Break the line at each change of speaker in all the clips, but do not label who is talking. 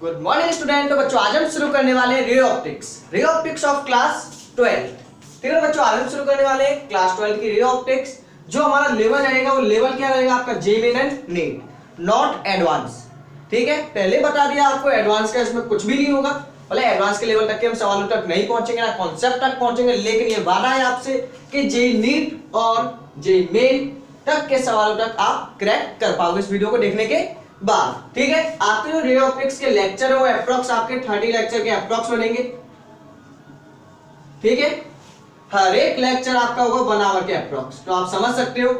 Good morning student. तो बच्चों आज हम शुरू करने वाले हैं रे ऑप्टिक्स ऑफ क्लास 12। ठीक है बच्चों, आज हम शुरू करने वाले हैं क्लास 12 की रे ऑप्टिक्स। जो हमारा लेवल रहेगा वो लेवल क्या रहेगा आपका, जेमेन एंड नीट, नॉट एडवांस। ठीक है, पहले बता दिया आपको एडवांस का इसमें कुछ भी नहीं होगा। भले एडवांस के लेवल तक के हम सवालों तक नहीं पहुंचेंगे, ना कॉन्सेप्ट तक पहुंचेंगे, लेकिन ये वादा है आपसे कि जे नीट और जे मेन तक के सवालों तक आप क्रैक कर पाओगे इस वीडियो को देखने के बाद। ठीक है, आपके जो रे ऑप्टिक्स के लेक्चर है वो अप्रॉक्स आपके 30 लेक्चर के अप्रॉक्स बनेंगे। ठीक है, हर एक लेक्चर आपका होगा 1 आवर के अप्रॉक्स। तो आप समझ सकते हो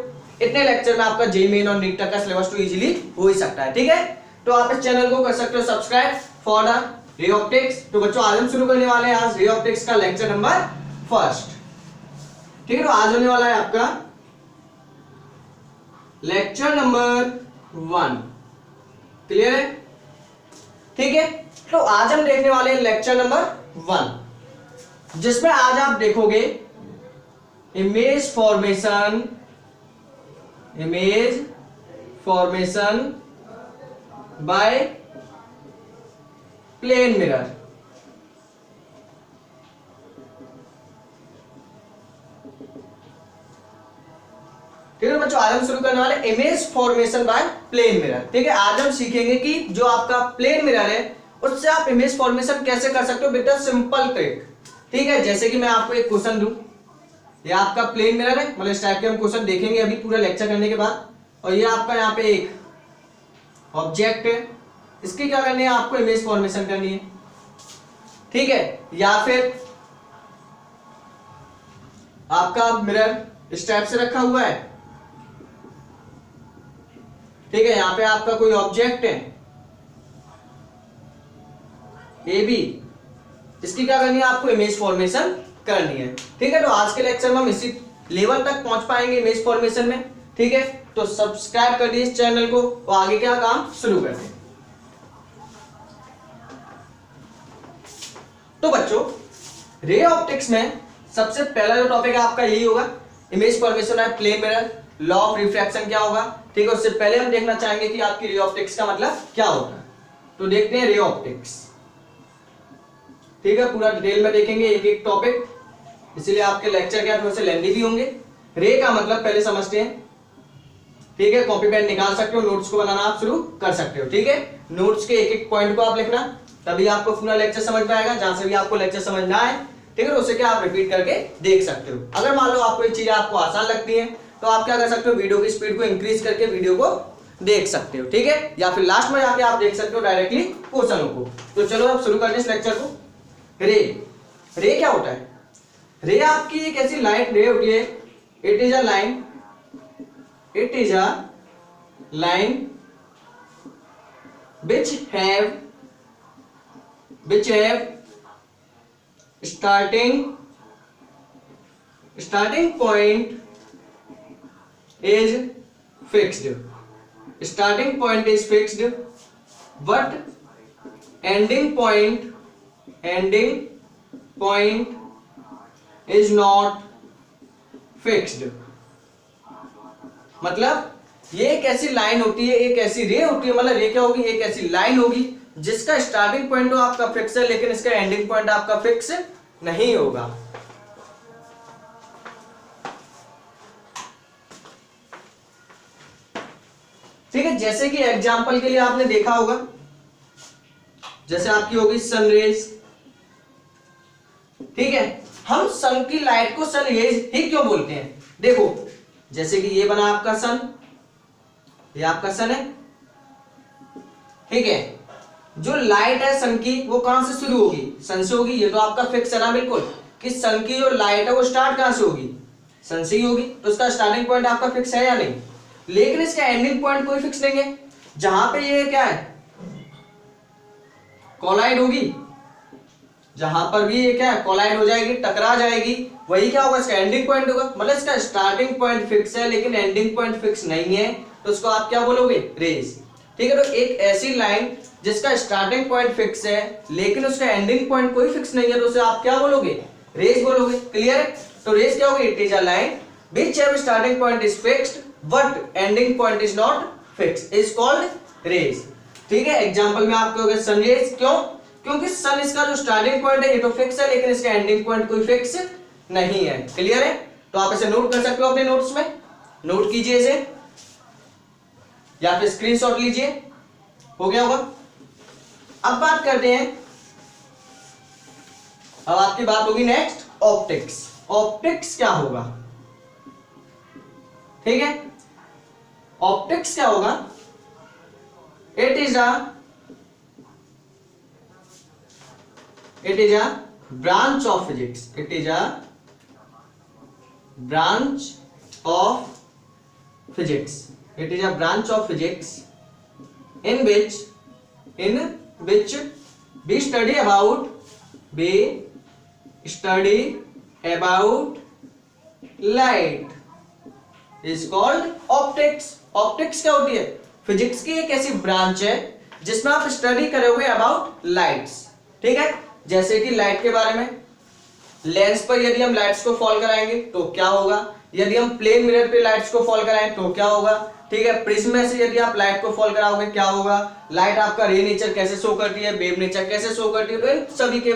इतने लेक्चर में आपका जे मेन और नीट तक का सिलेबस तो इजीली हो ही सकता है। ठीक है, तो आप इस चैनल को कर सकते हो subscribe for the ray optics. तो बच्चों आज हम शुरू करने वाले हैं आज रे ऑप्टिक्स का लेक्चर नंबर 1। ठीक है, तो आज होने वाला है आपका लेक्चर नंबर 1। क्लियर है? ठीक है, तो आज हम देखने वाले हैं लेक्चर नंबर 1, जिसमें आज आप देखोगे image formation by plane mirror. ठीक है बच्चों, आज हम शुरू करने वाले image formation by plane mirror. ठीक है, आज हम सीखेंगे कि जो आपका प्लेन मिरर है उससे आप इमेज फॉर्मेशन कैसे कर सकते हो विद अ सिंपल ट्रिक। ठीक है, जैसे कि मैं आपको एक क्वेश्चन दूं, ये आपका प्लेन मिरर है, मतलब इस टाइप के हम क्वेश्चन देखेंगे अभी पूरा लेक्चर करने के बाद। और ये आपका यहाँ पे एक ऑब्जेक्ट है, इसकी क्या करनी है, आपको इमेज फॉर्मेशन करनी है। ठीक है, या फिर आपका मिरर इस टाइप से रखा हुआ है। ठीक है, यहां पे आपका कोई ऑब्जेक्ट है ए बी, इसकी क्या करनी है, आपको इमेज फॉर्मेशन करनी है। ठीक है, तो आज के लेक्चर में हम इसी लेवल तक पहुंच पाएंगे इमेज फॉर्मेशन में। ठीक है, तो सब्सक्राइब कर दीजिए इस चैनल को और आगे क्या काम शुरू करते हैं। तो बच्चों रे ऑप्टिक्स में सबसे पहला जो टॉपिक है आपका यही होगा, इमेज फॉर्मेशन है plane mirror, law of refraction क्या होगा। ठीक है, उससे पहले हम देखना चाहेंगे कि आपकी रे ऑप्टिक्स का मतलब क्या होता है। तो देखते हैं रे ऑप्टिक्स। ठीक है, पूरा डिटेल में देखेंगे एक एक टॉपिक, इसीलिए आपके लेक्चर क्या थोड़े से लेंथी भी होंगे। रे का मतलब पहले समझते हैं। ठीक है, कॉपी पेन निकाल सकते हो, नोट्स को बनाना आप शुरू कर सकते हो। ठीक है, नोट्स के एक एक पॉइंट को आप लिखना, तभी आपको पूरा लेक्चर समझ में आएगा। जहां से भी आपको लेक्चर समझ ना आए, ठीक है, उसे क्या आप रिपीट करके देख सकते हो। अगर मान लो आपको ये चीजें आपको आसान लगती है तो आप क्या कर सकते हो, वीडियो की स्पीड को इंक्रीज करके वीडियो को देख सकते हो। ठीक है, या फिर लास्ट में जाके आप देख सकते हो डायरेक्टली क्वेश्चनों को। तो चलो अब शुरू करते हैं इस लेक्चर को। रे क्या होता है? रे आपकी एक ऐसी लाइट रे होती है, it is a line which have starting point is fixed, but ending point is not fixed। मतलब ये एक ऐसी लाइन होती है, एक ऐसी रे होती है, मतलब रे क्या होगी, एक ऐसी लाइन होगी जिसका स्टार्टिंग पॉइंट तो आपका फिक्स है, लेकिन इसका एंडिंग पॉइंट आपका फिक्स नहीं होगा। ठीक है, जैसे कि एग्जांपल के लिए आपने देखा होगा, जैसे आपकी होगी सनरेज। ठीक है, हम सन की लाइट को सनरेज ही क्यों बोलते हैं? देखो जैसे कि ये बना आपका सन, ये आपका सन है। ठीक है, जो लाइट है सन की वो कहां से शुरू होगी, सन से होगी। ये तो आपका फिक्स है ना बिल्कुल, कि सन की जो लाइट है वो स्टार्ट कहां से होगी, सन से ही होगी। तो उसका स्टार्टिंग पॉइंट आपका फिक्स है या नहीं? लेकिन इसका एंडिंग पॉइंट कोई फिक्स नहीं है। जहां पे ये क्या है, कोलाइड होगी, जहां पर भी ये क्या है, कोलाइड हो जाएगी, टकरा जाएगी, वही क्या होगा, इसका एंडिंग पॉइंट होगा। मतलब इसका स्टार्टिंग पॉइंट फिक्स है लेकिन एंडिंग पॉइंट फिक्स नहीं है, तो उसको आप क्या बोलोगे, रेज। ठीक है, तो एक ऐसी लाइन जिसका स्टार्टिंग पॉइंट फिक्स है लेकिन उसका एंडिंग पॉइंट कोई फिक्स नहीं है, तो उसे आप क्या बोलोगे, रेज बोलोगे। क्लियर? तो रेज क्या होगी, it is a line which have starting point is fixed but ending point is not fixed is called rays। ठीक है, एग्जांपल में आप कहोगे सन रेज, क्यों? क्योंकि सन इसका जो स्टार्टिंग पॉइंट है ये तो फिक्स है, लेकिन इसका एंडिंग पॉइंट कोई फिक्स नहीं है। क्लियर है? तो आप इसे नोट कर सकते हो अपने नोट्स में, नोट कीजिए इसे या फिर स्क्रीनशॉट लीजिए, हो गया होगा। अब बात करते हैं, अब आपकी बात होगी नेक्स्ट ऑप्टिक्स। ऑप्टिक्स क्या होगा? ठीक है, ऑप्टिक्स क्या होगा? It is a branch of physics, it is a branch of physics, it is a branch of physics in which we study about light, is called optics। optics क्या होती है? Physics की एक ऐसी ब्रांच है जिसमें आप स्टडी करोगे अबाउट लाइट्स। ठीक है, जैसे कि लाइट के बारे में, लेंस पर यदि हम लाइट्स को फॉल कराएंगे तो क्या होगा, यदि हम प्लेन मिरर पे लाइट्स को फॉल कराएं तो क्या होगा। ठीक है, प्रिज्म में से यदि आप लाइट को फॉल कराओगे क्या होगा, लाइट आपका रे नेचर कैसे शो करती है, वेव नेचर कैसे शो करती है, तो इन सभी के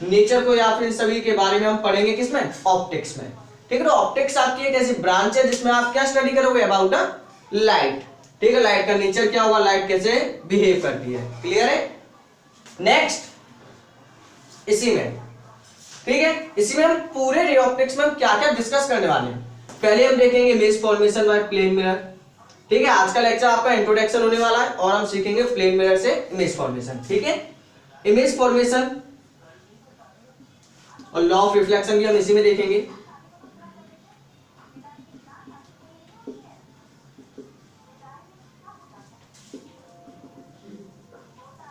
नेचर को या फिर इन सभी के बारे में हम पढ़ेंगे किसमें? ऑप्टिक्स में। ठीक है, तो ऑप्टिक्स आपकी एक ऐसी ब्रांच है जिसमें आप क्या स्टडी करोगे? About a light. ठीक है, लाइट का नेचर क्या होगा, लाइट कैसे बिहेव करती है। क्लियर है? नेक्स्ट इसी में, ठीक है, इसमें हम पूरे रे ऑप्टिक्स में हम क्या क्या डिस्कस करने वाले हैं। पहले हम देखेंगे image formation by plane mirror. ठीक है, आज का लेक्चर आपका इंट्रोडक्शन होने वाला है और हम सीखेंगे प्लेन मिरर से इमेज फॉर्मेशन। ठीक है, इमेज फॉर्मेशन और लॉ ऑफ रिफ्लेक्शन भी हम इसी में देखेंगे।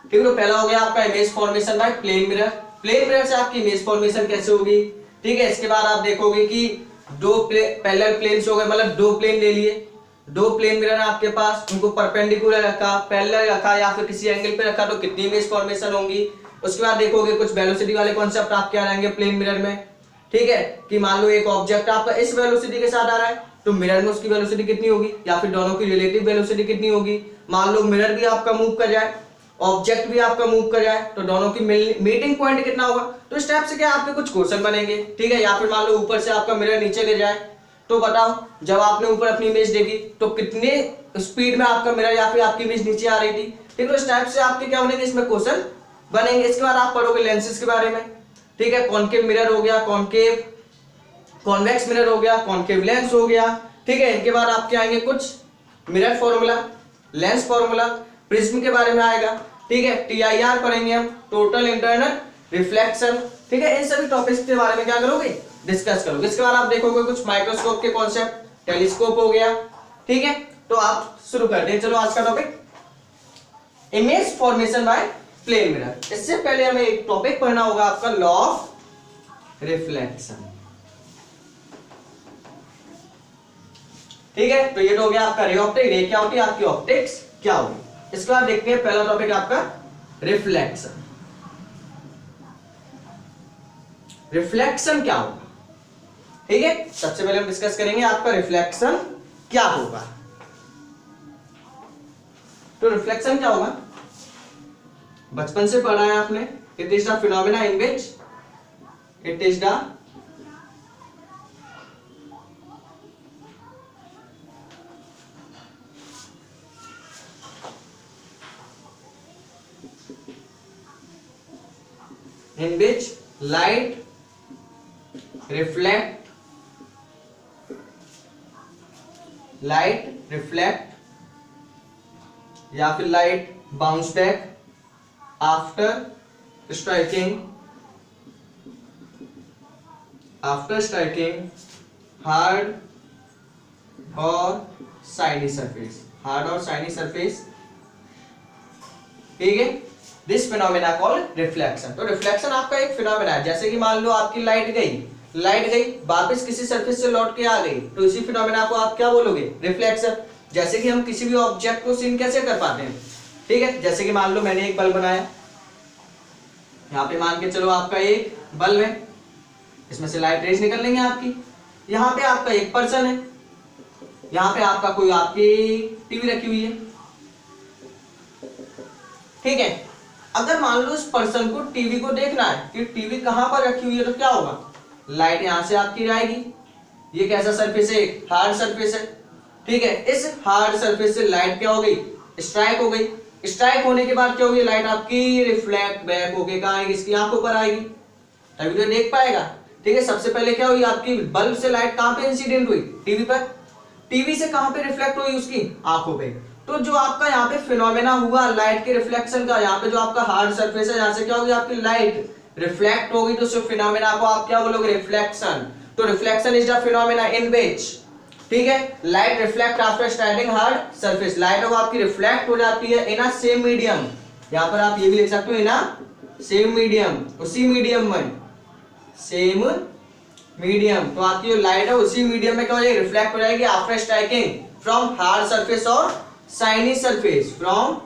ठीक है, तो पहला हो गया आपका image formation by plane mirror. Plane mirror से आपकी इमेज फॉर्मेशन कैसे होगी। ठीक है, इसके बाद आप देखोगे कि दो पैरेलल प्लेन्स हो गए, मतलब दो प्लेन ले लिए, दो प्लेन मिरर आपके पास, उनको परपेंडिकुलर रखा, पैरेलल रखा या फिर किसी एंगल पे रखा तो कितनी इमेज फॉर्मेशन होंगी। उसके बाद देखोगे कुछ वेलोसिटी वाले कॉन्सेप्ट आपके आ जाएंगे प्लेन मिरर में। ठीक है, कि मान लो एक ऑब्जेक्ट आपका इस वेलोसिटी के साथ आ रहा है तो मिरर में उसकी वेलोसिटी कितनी होगी, या फिर दोनों की रिलेटिव वेलोसिटी कितनी होगी। मान लो मिरर भी आपका मूव कर जाए, ऑब्जेक्ट भी आपका मूव कर जाए, तो दोनों की मीटिंग पॉइंट कितना होगा। तो इस टाइप से क्या आपके कुछ क्वेश्चन बनेंगे। ठीक है, या फिर मान लो ऊपर से आपका मिरर नीचे गिर जाए तो बताओ जब आपने ऊपर अपनी इमेज देखी तो कितने स्पीड में आपका मिरर या फिर आपकी इमेज नीचे आ रही थी। ठीक है, तो इस टाइप से आपके क्या बनेंगे, इसमें क्वेश्चन बनेंगे। इसके बाद आप पढ़ोगे लेंसेज के बारे में। ठीक है, कॉनकेव मिरर हो गया, कॉनकेव कॉन्वेक्स मिरर हो गया, कॉनकेव लेंस हो गया। ठीक है, इनके बाद आपके आएंगे कुछ mirror formula, lens formula, prism के बारे में आएगा। ठीक है, TIR पढ़ेंगे हम, टोटल इंटरनल रिफ्लेक्शन। ठीक है, इन सभी टॉपिक्स के बारे में क्या करोगे, डिस्कस करोगे। इसके बाद आप देखोगे कुछ माइक्रोस्कोप के कॉन्सेप्ट, टेलीस्कोप हो गया। ठीक है, तो आप शुरू करते हैं। चलो आज का topic image formation by plane mirror. इससे पहले हमें एक टॉपिक पढ़ना होगा आपका लॉ ऑफ रिफ्लेक्शन। ठीक है, तो ये तो हो गया आपका रे ऑप्टिक, रे क्या होती है आपकी, ऑप्टिक्स क्या होगी। इसके बाद देखते हैं पहला टॉपिक आपका रिफ्लेक्शन। रिफ्लेक्शन क्या होगा। ठीक है, सबसे पहले हम डिस्कस करेंगे आपका रिफ्लेक्शन क्या होगा। तो रिफ्लेक्शन क्या होगा, बचपन से पढ़ा है आपने। It is the phenomena in which it is the in which light reflect या फिर light bounce back after striking hard or shiny surface, ठीक है। This phenomena called reflection. तो रिफ्लेक्शन आपका एक फिनोमेना है, जैसे कि मान लो आपकी लाइट गई वापस किसी सरफेस से लौट के आ गई, तो इसी फिनोमेना को आप क्या बोलोगे, रिफ्लेक्शन। जैसे कि हम किसी भी ऑब्जेक्ट को सीन कैसे कर पाते हैं। ठीक है, जैसे कि मान लो मैंने एक बल्ब बनाया, यहाँ पे मान के चलो आपका एक बल्ब है, इसमें से लाइट रेज निकल लेंगे आपकी। यहाँ पे आपका एक पर्सन है, यहाँ पे आपका कोई आपकी टीवी रखी हुई है, ठीक है। अगर मान लो इस पर्सन को टीवी को देखना है कि टीवी कहां पर रखी हुई है, तो क्या होगा, लाइट यहां से आपकी जाएगी। ये कैसा सरफेस है, हार्ड सरफेस है, ठीक है। इस हार्ड सरफेस से लाइट क्या हो गई, स्ट्राइक हो गई। स्ट्राइक होने के बाद क्या होगी, लाइट आपकी रिफ्लेक्ट बैक होके कहां आएगी, इसकी आंखों पर आएगी, तभी तो देख पाएगा। ठीक है, सबसे पहले क्या हुई, आपकी बल्ब से लाइट कहां पे इंसिडेंट हुई, टीवी पर। टीवी से कहां पे रिफ्लेक्ट हुई, उसकी आंखों पे। तो जो आपका यहाँ पे फिनोमेना हुआ लाइट के रिफ्लेक्शन का, यहाँ पे जो आपका हार्ड सरफेस है, यहाँ से क्या होगी, आपकी लाइट रिफ्लेक्ट होगी, तो उस फिनोमेना को आप क्या बोलोगे, रिफ्लेक्शन। तो reflection is the phenomena in which, ठीक है, light reflect after standing hard surface. Light वो आपकी रिफ्लेक्ट हो जाती है इन अ सेम मीडियम, यहाँ पर आप ये भी लिख सकते हो, इन अ सेम मीडियम, उसी मीडियम में, सेम मीडियम। तो आपकी जो लाइट है उसी मीडियम में क्या हो जाएगी, रिफ्लेक्ट हो जाएगी after striking from hard surface और shiny surface, from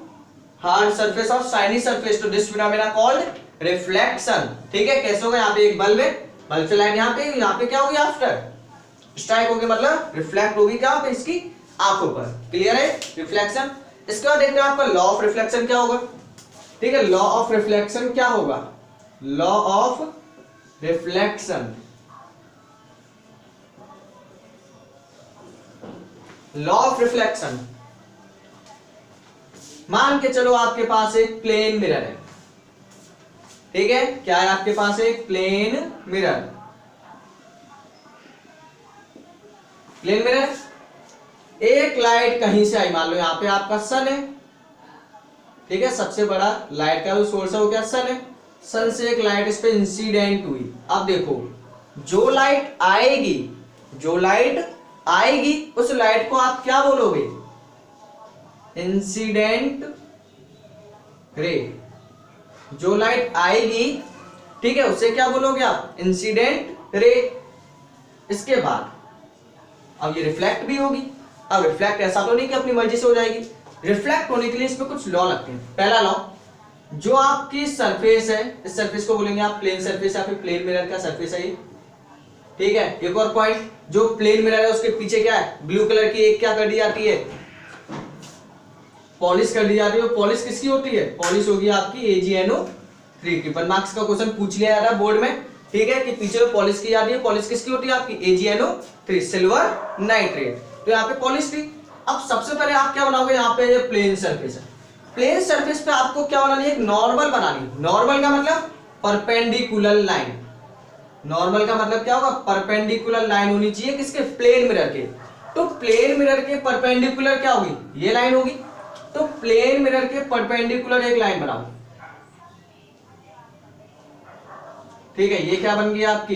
hard surface और शाइनी सरफेस। तो दिस फिनोमेना कॉल्ड रिफ्लेक्शन। ठीक है, कैसे होगा, यहाँ पे एक बल्ब है, बल्ब से लाइट यहाँ पे क्या होगी, आफ्टर स्ट्राइक होगी, मतलब रिफ्लेक्ट होगी क्या पे, इसकी आंखों पर। क्लियर है, रिफ्लेक्शन। इसके बाद देखते हैं आपका लॉ ऑफ रिफ्लेक्शन क्या होगा। ठीक है, लॉ ऑफ रिफ्लेक्शन क्या होगा, law of reflection, law of reflection. मान के चलो आपके पास एक प्लेन मिरर है, ठीक है, क्या है आपके पास, एक प्लेन मिरर, प्लेन मिरर। एक लाइट कहीं से आई, मान लो यहाँ पे आपका सन है, ठीक है, सबसे बड़ा लाइट का जो सोर्स है वो क्या, सन है। सन से एक लाइट इस पे इंसिडेंट हुई। अब देखो, जो लाइट आएगी, जो लाइट आएगी, उस लाइट को आप क्या बोलोगे, इंसिडेंट रे। जो लाइट आएगी, ठीक है, उसे क्या बोलोगे आप, इंसिडेंट रे। इसके बाद अब ये रिफ्लेक्ट भी होगी। अब रिफ्लेक्ट ऐसा तो नहीं कि अपनी मर्जी से हो जाएगी, रिफ्लेक्ट होने के लिए इसमें कुछ लॉ लगते हैं। पहला लॉ, जो आपकी सरफेस है, इस सरफेस को बोलेंगे आप प्लेन सरफेस या फिर प्लेन मिरर का सरफेस है ये, ठीक है। एक और पॉइंट, जो प्लेन मिरर है उसके पीछे क्या है, ब्लू कलर की एक क्या कर दी जाती है, पॉलिश कर दी जाती है। पॉलिश किसकी होती है, पॉलिश होगी आपकी AgNO3 की। 1 मार्क्स का क्वेश्चन पूछ लिया जा रहा है बोर्ड में, ठीक है, कि पीछे पॉलिश की जाती है। पॉलिश किसकी होती है आपकी, AgNO3, सिल्वर नाइट्रेट। तो यहाँ पे पॉलिश थी। अब सबसे पहले आप क्या बनाओगे, यहाँ पे ये प्लेन सरफेस है, प्लेन सरफेस पे आपको क्या बनानी है, एक नॉर्मल बनानी। नॉर्मल का मतलब परपेंडिकुलर लाइन। नॉर्मल का मतलब क्या होगा, परपेंडिकुलर लाइन होनी चाहिए किसके, प्लेन मिरर के। तो प्लेन मिरर के परपेंडिकुलर क्या होगी, ये लाइन होगी। तो प्लेन मिरर के परपेंडिकुलर एक लाइन बनाओ, ठीक है, ये क्या बन गई आपकी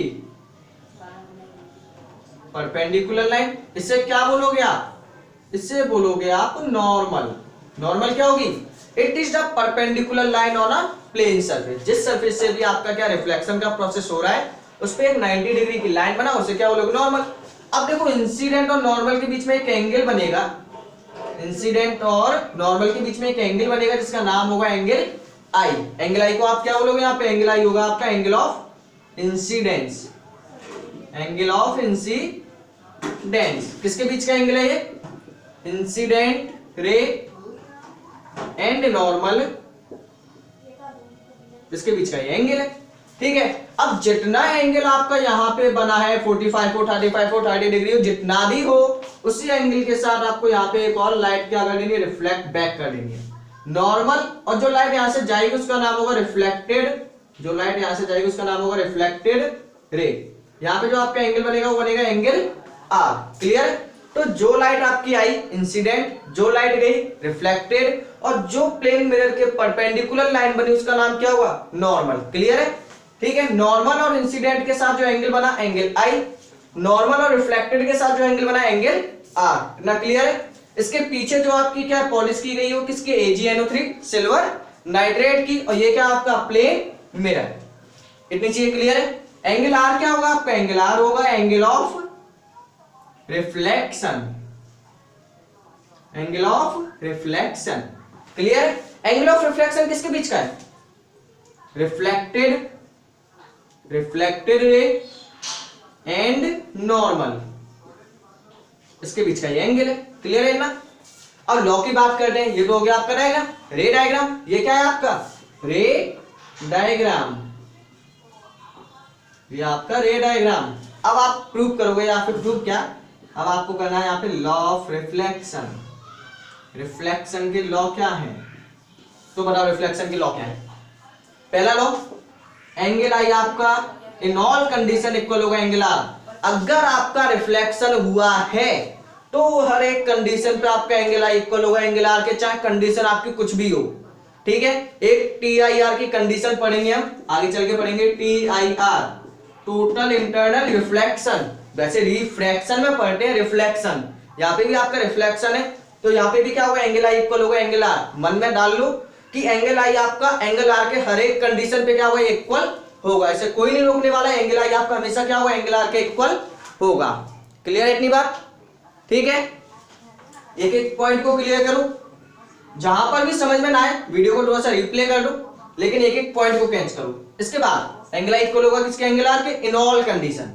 परपेंडिकुलर लाइन। इससे क्या बोलोगे आप, इससे बोलोगे आप नॉर्मल। नॉर्मल क्या होगी, it is the perpendicular line on a plane surface. जिस सरफेस से भी आपका क्या रिफ्लेक्शन का प्रोसेस हो रहा है, उस पे एक 90 डिग्री की लाइन बना, उसे क्या बोलोगे, नॉर्मल। अब देखो, इंसिडेंट और नॉर्मल के बीच में एक एंगल बनेगा, इंसिडेंट और नॉर्मल के बीच में एक एंगल बनेगा जिसका नाम होगा एंगल आई। एंगल आई को आप क्या बोलोगे, यहाँ पे एंगल आई होगा आपका angle of incidence, angle of incidence. किसके बीच का एंगल है ये, इंसिडेंट रे एंड नॉर्मल, इसके बीच का ये एंगल है, ठीक है। अब जितना एंगल आपका यहाँ पे बना है 45 हो, 35 हो, 30 डिग्री हो, जितना भी हो, उसी एंगल के साथ आपको यहाँ पे एक और लाइट क्या कर देनी है, रिफ्लेक्ट बैक कर देनी है, नॉर्मल। और जो लाइट यहाँ से जाएगी उसका नाम होगा रिफ्लेक्टेड, जो लाइट यहाँ से जाएगी उसका नाम होगा रिफ्लेक्टेड रे। यहाँ पे जो आपका एंगल बनेगा वो बनेगा एंगल आर। क्लियर। तो जो लाइट आपकी आई इंसिडेंट, जो लाइट गई रिफ्लेक्टेड, और जो प्लेन मिरर के परपेंडिकुलर लाइन बनी उसका नाम क्या हुआ, नॉर्मल। क्लियर है, ठीक है। नॉर्मल और इंसिडेंट के साथ जो एंगल बना एंगल आई, नॉर्मल और रिफ्लेक्टेड के साथ जो एंगल बना एंगल आर। ना क्लियर है। इसके पीछे जो आपकी क्या पॉलिश की गई हो, किसके, AgNO3 सिल्वर नाइट्रेट की, और ये क्या आपका प्लेन मिरर। इतनी चीजें क्लियर है। एंगल आर क्या होगा आपका, एंगल आर होगा angle of reflection, angle of reflection. Clear. Angle of reflection किसके बीच का है, reflected, reflected ray and normal, इसके बीच का ये एंगल है। क्लियर है ना। अब लॉ की बात करते हैं, ये तो हो गया आपका डायग्राम, रे डायग्राम। ये क्या है आपका रे डायग्राम, ये आपका रे डायग्राम। अब आप प्रूव करोगे या फिर प्रूव क्या, अब आपको करना है यहाँ पे लॉ ऑफ रिफ्लेक्शन। रिफ्लेक्शन के लॉ क्या है, तो बताओ रिफ्लेक्शन के लॉ क्या है। पहला लॉ, एंगल आई आपका इन ऑल कंडीशन इक्वल होगा एंगल आर। अगर आपका रिफ्लेक्शन हुआ है तो हर एक कंडीशन पे आपका एंगल आई इक्वल होगा एंगल आर के, चाहे कंडीशन आपकी कुछ भी हो। ठीक है, एक टी आई आर की कंडीशन पढ़ेंगे हम आगे चल के, पढ़ेंगे T I R, total internal reflection. वैसे रिफ्रैक्शन में पढ़ते हैं रिफ्लेक्शन, यहाँ पे भी आपका रिफ्लेक्शन है, तो यहाँ पे भी क्या होगा एंगल आई इक्वल होगा एंगल आर। मन में डाल लो कि एंगल आई आपका एंगल आर के हर एक कंडीशन पे क्या होगा इक्वल होगा, ऐसे कोई नहीं रोकने वाला है, एंगल आई आपका हमेशा क्या होगा एंगल आर के इक्वल होगा। क्लियर है इतनी बात, ठीक है। एक एक पॉइंट को क्लियर करो, जहां पर भी समझ में ना आए वीडियो को थोड़ा सा रिप्ले कर दो, लेकिन एक एक पॉइंट को कैच करो। इसके बाद एंगल आई इक्वल होगा किसके एंगल आर के, इन ऑल कंडीशन,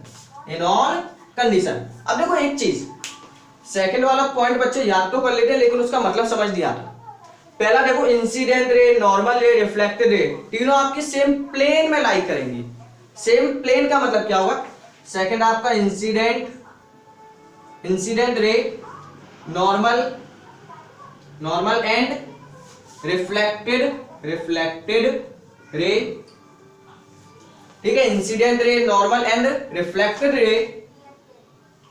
इन ऑल कंडीशन। अब देखो एक चीज, सेकंड वाला पॉइंट बच्चे याद तो कर लेते हैं लेकिन उसका मतलब समझ नहीं आता। पहला देखो इंसिडेंट रे, नॉर्मल रे, रिफ्लेक्टेड रे, तीनों आपके सेम प्लेन में लाई करेंगी। सेम प्लेन का मतलब क्या होगा, सेकंड आपका incident ray, normal and reflected रे। ठीक है, incident ray, normal and reflected ray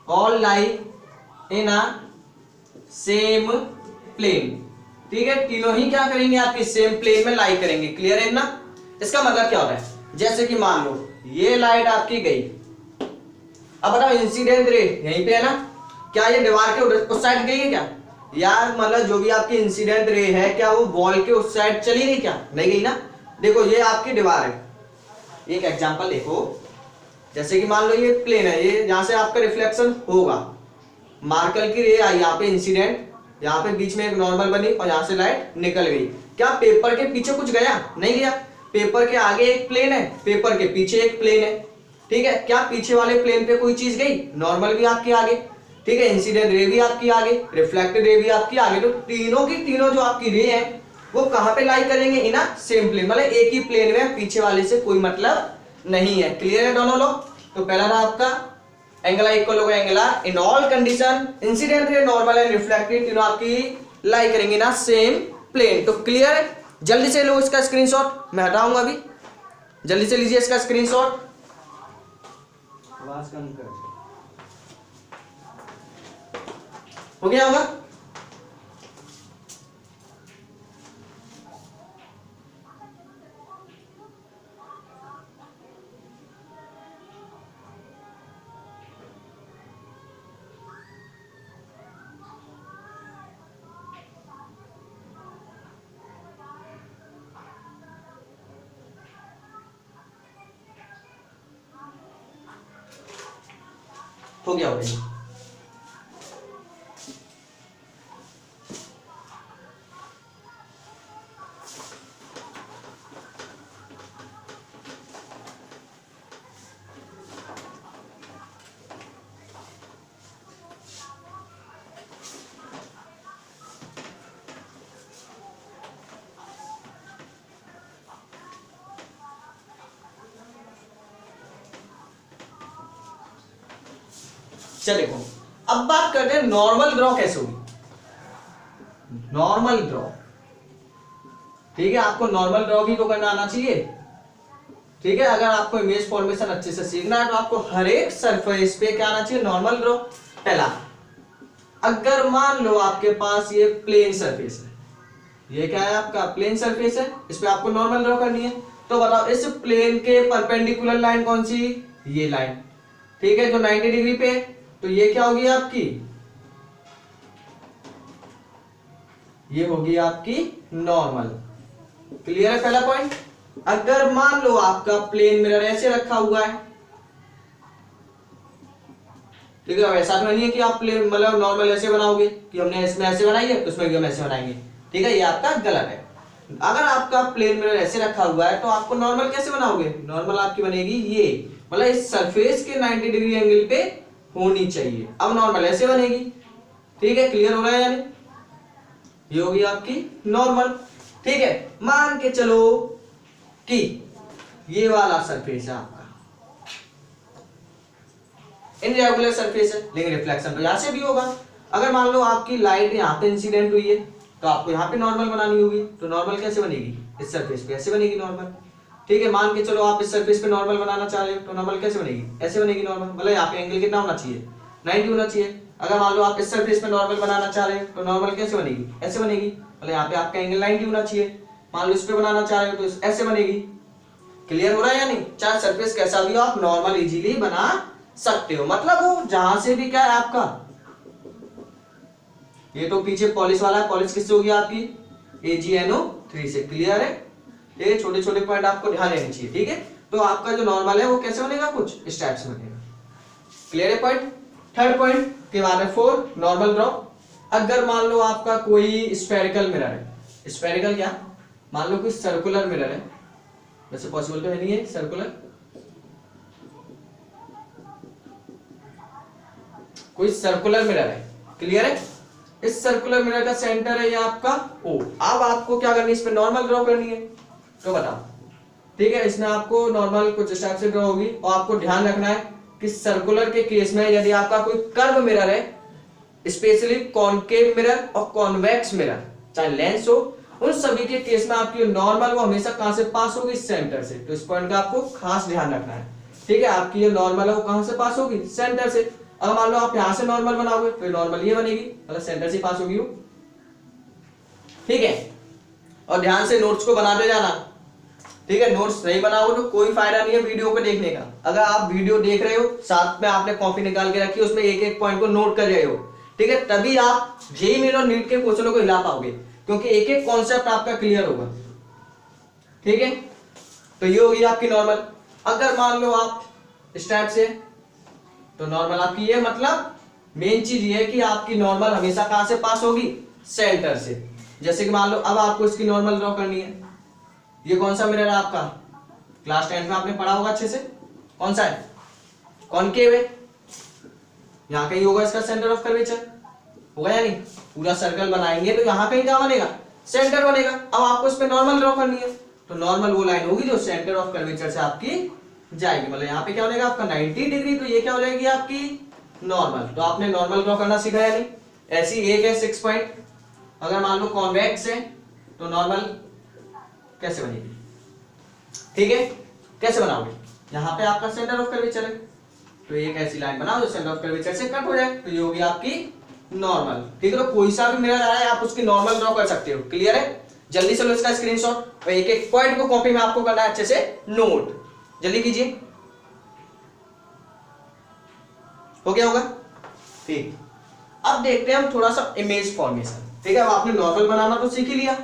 all lie in a same plane. ठीक है, तीनों ही क्या करेंगे आपके सेम प्लेन में लाई करेंगे। क्लियर है ना, इसका मतलब क्या होता है, जैसे कि मान लो ये लाइट आपकी गई, अब बताओ इंसिडेंट रे यहीं पे है ना, क्या ये दीवार के उस साइड गई है क्या, यार मतलब जो भी आपकी इंसिडेंट रे है क्या वो वॉल के उस साइड चली गई क्या, नहीं गई ना। देखो ये आपकी दीवार है, एक एग्जांपल देखो, जैसे कि मान लो ये प्लेन है, ये यहां से आपका रिफ्लेक्शन होगा, मार्कर की रे आई यहाँ पे इंसिडेंट, यहाँ पे बीच में एक नॉर्मल बनी और यहाँ से लाइट निकल गई। क्या पेपर के पीछे कुछ गया, नहीं गया। पेपर के आगे एक प्लेन है, पेपर के पीछे एक प्लेन है। ठीक है, क्या पीछे वाले प्लेन पे कोई चीज गई, नॉर्मल भी आपके आगे, ठीक है, इंसिडेंट रे भी आपकी आगे, रिफ्लेक्टेड रे भी आपकी आगे। तो तीनों की तीनों जो आपकी रे है वो कहां पे लाई करेंगे, इन सेम प्लेन, मतलब एक ही प्लेन में, पीछे वाले से कोई मतलब नहीं है। क्लियर है दोनों लोग। तो पहला था आपका एंगल आई इक्वल होगा angle r in all condition, incident ray, normal and reflected तीनों आपकी लाई करेंगे ना सेम प्लेन। तो क्लियर है, जल्दी से लो इसका स्क्रीनशॉट, मैं हटाऊंगा अभी, जल्दी से लीजिए इसका स्क्रीनशॉट। आवाज कम कर, हो गया होगा। हो गया भाई, चलिए देखो अब बात करते हैं नॉर्मल ड्रॉ कैसे होगी। नॉर्मल ड्रॉ, ठीक है, आपको नॉर्मल ड्रॉ भी तो करना आना चाहिए। ठीक है, अगर आपको इमेज फॉर्मेशन अच्छे से सीखना है तो आपको हर एक सरफेस पे क्या आना चाहिए, नॉर्मल ड्रॉ। पहला, अगर मान लो आपके पास ये प्लेन सरफेस है, ये क्या है आपका प्लेन सरफेस है, इस पे आपको नॉर्मल ड्रॉ करनी है। तो बताओ इस प्लेन के परपेंडिकुलर लाइन कौन सी, ये लाइन, ठीक है, जो 90 डिग्री पे है, तो ये क्या होगी आपकी, ये होगी आपकी नॉर्मल। क्लियर है पहला पॉइंट। अगर मान लो आपका प्लेन मिरर ऐसे रखा हुआ है, ठीक है, ऐसा तो नहीं है कि आप प्लेन मतलब नॉर्मल ऐसे बनाओगे कि हमने इसमें ऐसे बनाई है उसमें भी हम ऐसे बनाएंगे, ठीक है, ये आपका गलत है। अगर आपका प्लेन मिरर ऐसे रखा हुआ है तो आपको नॉर्मल कैसे बनाओगे, नॉर्मल आपकी बनेगी ये, मतलब इस सरफेस के 90 डिग्री एंगल पे होनी चाहिए। अब नॉर्मल ऐसे बनेगी, ठीक है, क्लियर हो रहा है यानी। ये होगी आपकी नॉर्मल। ठीक है, मान के चलो कि ये वाला सरफेस है आपका इनरेगुलर सरफेस है, लेकिन रिफ्लेक्शन तो यहां से भी होगा। अगर मान लो आपकी लाइट यहाँ पे इंसिडेंट हुई है तो आपको यहाँ पे नॉर्मल बनानी होगी, तो नॉर्मल कैसे बनेगी? इस सरफेस पे ऐसे बनेगी नॉर्मल। ठीक है, मान के चलो आप इस सरफेस पे नॉर्मल बनाना चाह रहे हो तो नॉर्मल कैसे बनेगी? ऐसे बनेगी नॉर्मल। मतलब यहाँ पे एंगल कितना होना चाहिए? 90 होना चाहिए। अगर मान लो आप इस सरफेस पे नॉर्मल बनाना चाह रहे हो तो नॉर्मल कैसे बनेगी? ऐसे बनेगी। मतलब यहाँ पे आपका एंगल 90 होना चाहिए। मान लो इस पे बनाना चाह रहे हो तो ऐसे बनेगी। क्लियर हो रहा है या नहीं? चाहे सरफेस कैसा भी हो आप नॉर्मल इजीली बना सकते हो। मतलब वो जहां से भी क्या है आपका, ये तो पीछे पॉलिश वाला है, पॉलिश किससे होगी आपकी? AgNO3 से। क्लियर है? ये छोटे छोटे पॉइंट आपको ध्यान देने चाहिए। ठीक है, तो आपका जो नॉर्मल है वो कैसे बनेगा? कुछ इस टाइप से बनेगा। क्लियर है पॉइंट? थर्ड पॉइंट के बाद है 4 नॉर्मल ड्रॉ। अगर मान लो आपका कोई स्फेरिकल मिरर है, स्फेरिकल क्या, मान लो कोई सर्कुलर मिरर है, वैसे पॉसिबल तो है नहीं है सर्कुलर, कोई सर्कुलर मिरर है। क्लियर है? इस सर्कुलर मिरर का सेंटर है ये आपका O। अब आपको क्या करनी है? इस पे नॉर्मल ड्रॉ करनी है, तो बताओ। ठीक है, इसमें आपको नॉर्मल कुछ इस टाइप से ड्रॉ होगी। और आपको ध्यान रखना है कि सर्कुलर के केस में यदि आपका कोई कर्व मिरर है, स्पेशली कॉनकेव मिरर और कॉन्वेक्स मिरर, चाहे लेंस हो, उन सभी के केस में आपकी नॉर्मल वो हमेशा कहां से पास होगी? सेंटर से। तो इस पॉइंट का आपको खास ध्यान रखना है। ठीक है, आपकी ये नॉर्मल है वो कहां से पास होगी? सेंटर से। अगर मान लो आप यहां से नॉर्मल बनाओगे तो नॉर्मल ये बनेगी, मतलब सेंटर से पास होगी वो। ठीक है, और ध्यान से नोट्स को बनाते जाना। ठीक है, नोट्स नहीं बनाओगे तो कोई फायदा नहीं है वीडियो को देखने का। अगर आप वीडियो देख रहे हो, साथ में आपने कॉपी निकाल के रखी, उसमें एक एक पॉइंट को नोट कर रहे हो, ठीक है, तभी आप जेईई मेन और नीट के क्वेश्चनों को हिला पाओगे, क्योंकि एक एक कॉन्सेप्ट आपका क्लियर होगा। ठीक है, तो ये होगी आपकी नॉर्मल। अगर मान लो आप इस टाइप से, तो नॉर्मल आपकी ये, मतलब मेन चीज ये है कि आपकी नॉर्मल हमेशा कहां से पास होगी? सेंटर से। जैसे कि मान लो अब आपको इसकी नॉर्मल ड्रॉ करनी है। ये कौन सा मिरर है आपका? क्लास 10 में आपने पढ़ा होगा अच्छे से। कौन सा है? कॉनकेव है। यहां कहीं होगा इसका सेंटर ऑफ कर्वेचर, होगा या नहीं? पूरा सर्कल बनाएंगे तो यहां कहीं क्या बनेगा? सेंटर बनेगा। अब आपको इस पे नॉर्मल ड्रॉ करनी है, तो नॉर्मल वो लाइन होगी जो सेंटर ऑफ कर्वेचर से आपकी जाएगी। मतलब यहाँ पे क्या हो जाएगा आपका 90 डिग्री, तो ये क्या हो जाएगी आपकी नॉर्मल। तो आपने नॉर्मल ड्रॉ करना सीखा या नहीं? ऐसी एक है 6 पॉइंट। अगर मान लो कॉन्वेक्स है तो नॉर्मल कैसे बनेगी? ठीक है, कैसे बनाओगे? यहाँ पे आपका सेंटर ऑफ कर्वेचर है, तो एक ऐसी लाइन बनाओ जो सेंटर ऑफ कर्वेचर से कट हो जाए, तो ये होगी आपकी नॉर्मल। ठीक है, तो कोई सा भी मिरर आ रहा है आप उसकी नॉर्मल ड्रॉ कर सकते हो। क्लियर है? जल्दी से लो इसका स्क्रीनशॉट और एक एक पॉइंट को कॉपी में आपको करना है अच्छे से नोट। जल्दी कीजिए। हो गया होगा? ठीक, अब देखते हैं हम थोड़ा सा इमेज फॉर्मेशन। ठीक है, अब आपने नॉर्मल बनाना तो सीख ही लिया।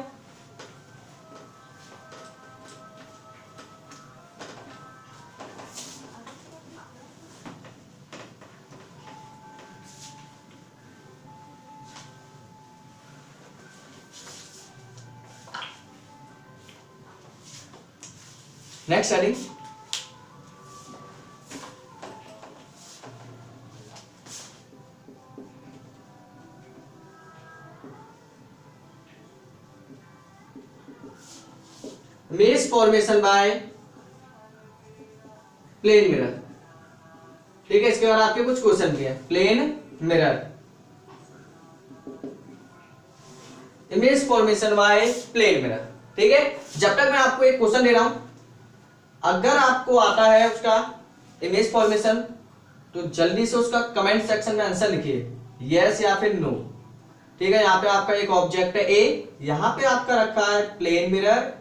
Next heading, image formation by plane mirror. ठीक है, इसके बाद आपके कुछ क्वेश्चन भी है। Plane mirror, image formation by plane mirror. ठीक है, जब तक मैं आपको एक क्वेश्चन दे रहा हूं, अगर आपको आता है उसका इमेज फॉर्मेशन तो जल्दी से उसका कमेंट सेक्शन में आंसर लिखिए, यस या फिर नो। ठीक है, यहाँ पे आपका एक ऑब्जेक्ट है ए, यहाँ पे आपका रखा है प्लेन मिरर।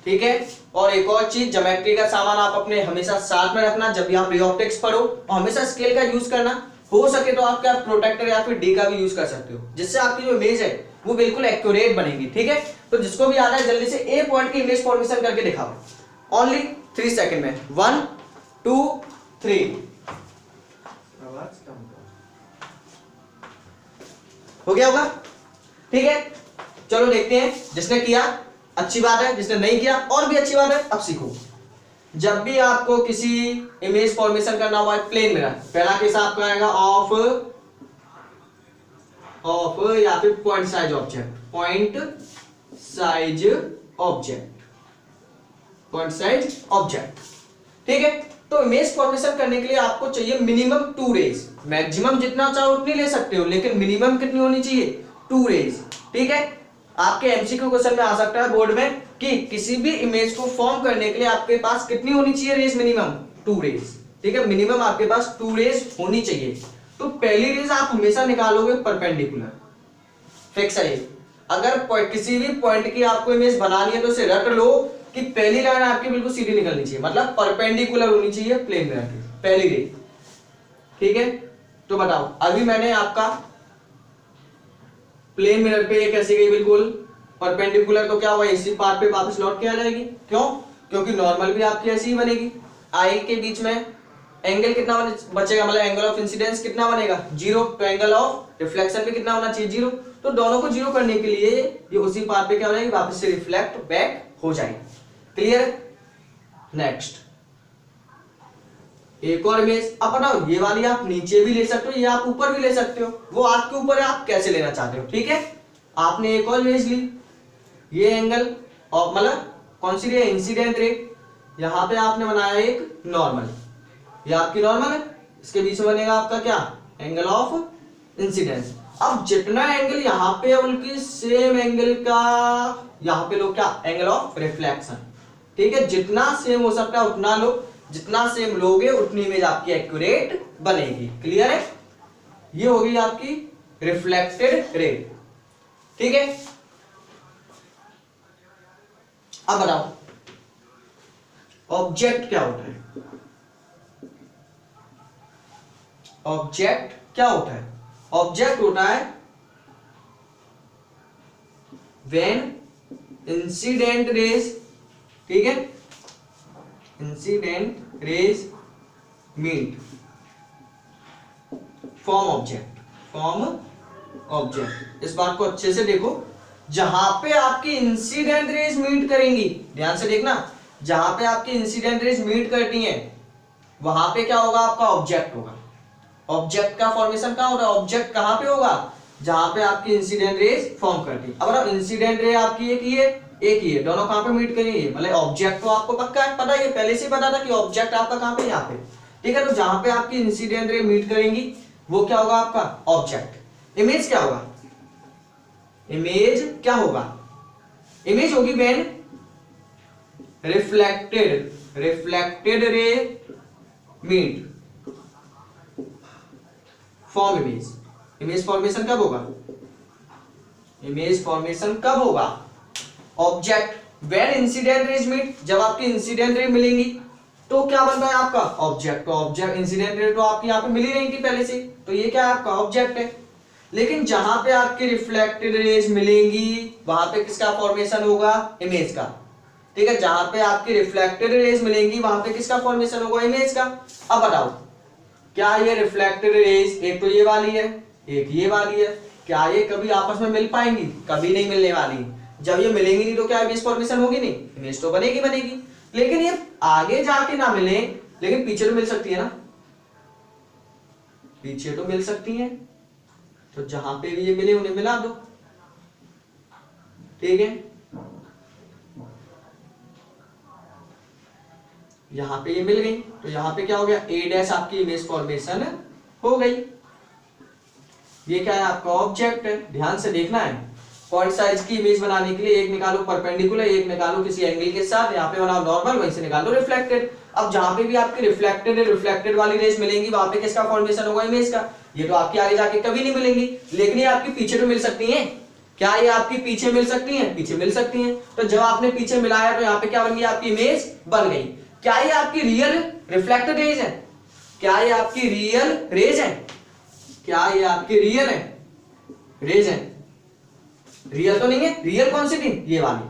ठीक है, और एक और चीज, ज्योमेट्री का सामान आप अपने हमेशा साथ में रखना जब भी आप रे ऑप्टिक्स पढ़ो, और हमेशा स्केल का यूज करना। हो सके तो आप क्या प्रोटेक्टर या फिर डी का भी यूज कर सकते हो, जिससे आपकी जो इमेज है वो बिल्कुल एक्यूरेट बनेगी। ठीक है, तो जिसको भी आता है जल्दी से ए पॉइंट की इमेज फॉर्मेशन करके दिखाओ, ओनली 3 सेकंड में। 1 2 3। हो गया होगा? ठीक है, चलो देखते हैं। जिसने किया अच्छी बात है, जिसने नहीं किया और भी अच्छी बात है। अब सीखो, जब भी आपको किसी इमेज फॉर्मेशन करना हुआ है प्लेन मिरर, पहला केस आपका आएगा ऑफ या फिर point size object, point size object, point size object. ठीक है, तो इमेज फॉर्मेशन करने के लिए आपको चाहिए मिनिमम 2 रेज, मैक्सिमम जितना चाहो उतनी ले सकते हो, लेकिन मिनिमम कितनी होनी चाहिए, 2 रेज। ठीक है, आपके एमसीक्यू क्वेश्चन में आ सकता है बोर्ड में कि किसी भी इमेज को फॉर्म करने के लिए आपके पास कितनी होनी चाहिए रेज, मिनिमम 2 रेज। ठीक है, मिनिमम आपके पास 2 रेज होनी चाहिए। तो पहली रेज आप हमेशा निकालोगे परपेंडिकुलर, फिक्स है। अगर किसी भी पॉइंट की आपको इमेज बनानी है तो उसे रट लो कि पहली लाइन आपकी बिल्कुल सीधी निकलनी चाहिए, मतलब परपेंडिकुलर होनी चाहिए प्लेन मिरर की पहली रेज। ठीक है, तो बताओ अभी मैंने आपका प्लेन मिरर पे एक ऐसी गई बिल्कुल परपेंडिकुलर, तो क्या हुआ, इसी पार्ट पे वापस लौट के आ जाएगी। क्यों, क्योंकि नॉर्मल भी आपकी ऐसी ही बनेगी। आई के बीच में एंगल कितना बचेगा, मतलब एंगल ऑफ इंसिडेंस कितना बनेगा, 0। तो एंगल ऑफ रिफ्लेक्शन भी कितना होना चाहिए, 0। तो दोनों को 0 करने के लिए ये उसी पार्ट पे क्या हो जाएगी, वापस से रिफ्लेक्ट बैक हो जाएगी। क्लियर। नेक्स्ट एक और इमेज, अब बताओ ये वाली आप नीचे भी ले सकते हो, ये आप ऊपर भी ले सकते हो, वो आपके ऊपर है, आप कैसे लेना चाहते हो। ठीक है, आपने एक और इमेज ली, ये एंगल और मतलब कौन सी रे, इंसिडेंट रे, यहां पे आपने बनाया एक नॉर्मल, ये आपकी नॉर्मल है, इसके बीच में बनेगा आपका क्या, एंगल ऑफ इंसिडेंस। अब जितना एंगल यहाँ पे है उनकी सेम एंगल का यहाँ पे लो क्या, एंगल ऑफ रिफ्लेक्शन। ठीक है, जितना सेम हो सकता है उतना लो, जितना सेम लोगे उतनी इमेज आपकी एक्यूरेट बनेगी। क्लियर है, ये होगी आपकी रिफ्लेक्टेड रे। ठीक है, अब बताओ ऑब्जेक्ट क्या होता है, ऑब्जेक्ट क्या होता है, ऑब्जेक्ट होता है व्हेन इंसिडेंट रेज, ठीक है, incident rays meet form object, form object. इस बात को अच्छे से देखो, जहां पे आपकी इंसिडेंट रेज मीट करेंगी, ध्यान से देखना, जहां पे आपकी इंसिडेंट रेज मीट करती हैं वहां पे क्या होगा, आपका ऑब्जेक्ट होगा। ऑब्जेक्ट का फॉर्मेशन कहां होता है, ऑब्जेक्ट कहां पे होगा, जहां पे आपकी इंसिडेंट रेज फॉर्म करती है। अब इंसिडेंट रे आपकी एक ही है, दोनों कहां पे मीट करेंगे, मतलब ऑब्जेक्ट तो आपको पक्का है, पता है, पहले से पता था कि ऑब्जेक्ट आपका कहां पे, यहाँ पे। ठीक है, तो जहां पे आपकी इंसिडेंट रे मीट करेंगी वो क्या होगा, आपका ऑब्जेक्ट। इमेज क्या होगा, इमेज क्या होगा, इमेज होगी when reflected ray meet form image. Image formation कब होगा, इमेज फॉर्मेशन कब होगा, object when incident rays meet, जब आपकी इंसिडेंट रे मिलेंगी तो क्या बन रहा है आपका ऑब्जेक्ट। तो ऑब्जेक्ट, इंसिडेंट रे तो आपकी यहाँ पे मिली नहीं थी पहले से, तो ये क्या है आपका ऑब्जेक्ट है। लेकिन जहां पे आपकी रिफ्लेक्टेड रेज मिलेंगी वहां पे किसका फॉर्मेशन होगा, इमेज का। ठीक है, जहां पे आपकी रिफ्लेक्टेड रेज मिलेंगी वहां पे किसका फॉर्मेशन होगा, इमेज का। अब बताओ क्या ये रिफ्लेक्टेड रेज, एक तो ये वाली है, एक ये वाली है, क्या ये कभी आपस में मिल पाएंगी, कभी नहीं मिलने वाली। जब ये मिलेंगी नहीं तो क्या इमेज फॉर्मेशन होगी, नहीं, इमेज तो बनेगी। लेकिन ये आगे जाके ना मिले, लेकिन पीछे तो मिल सकती है ना, पीछे तो मिल सकती है, तो जहां पे भी ये मिले उन्हें मिला दो। ठीक है, यहां पे ये मिल गई तो यहां पे क्या हो गया, ए डैश आपकी इमेज फॉर्मेशन हो गई। ये क्या है, आपका ऑब्जेक्ट है। ध्यान से देखना है, पॉइंट साइज की इमेज बनाने के लिए एक निकालो परपेंडिकुलर, एक निकालो किसी एंगल के साथ, यहाँ पे बनाओ नॉर्मल, वहीं से निकालो रिफ्लेक्टेड। अब जहां पे भी आपकी रिफ्लेक्टेड वाली रेज मिलेंगी वहां पे किसका फॉर्मेशन होगा, इमेज का। ये तो आपके आगे जाके कभी नहीं मिलेंगी, लेकिन ये आपकी पीछे तो मिल सकती हैं। क्या ये आपकी पीछे मिल सकती हैं, पीछे मिल सकती हैं। तो जब आपने पीछे मिलाया तो यहाँ पे क्या बन गई, आपकी इमेज बन गई। क्या ये आपकी रियल रिफ्लेक्टेड रेज है, क्या ये आपकी रियल रेज है, क्या ये आपकी रियल है, रेज है, रियल तो नहीं है। रियल कौन सी थी, ये वाली,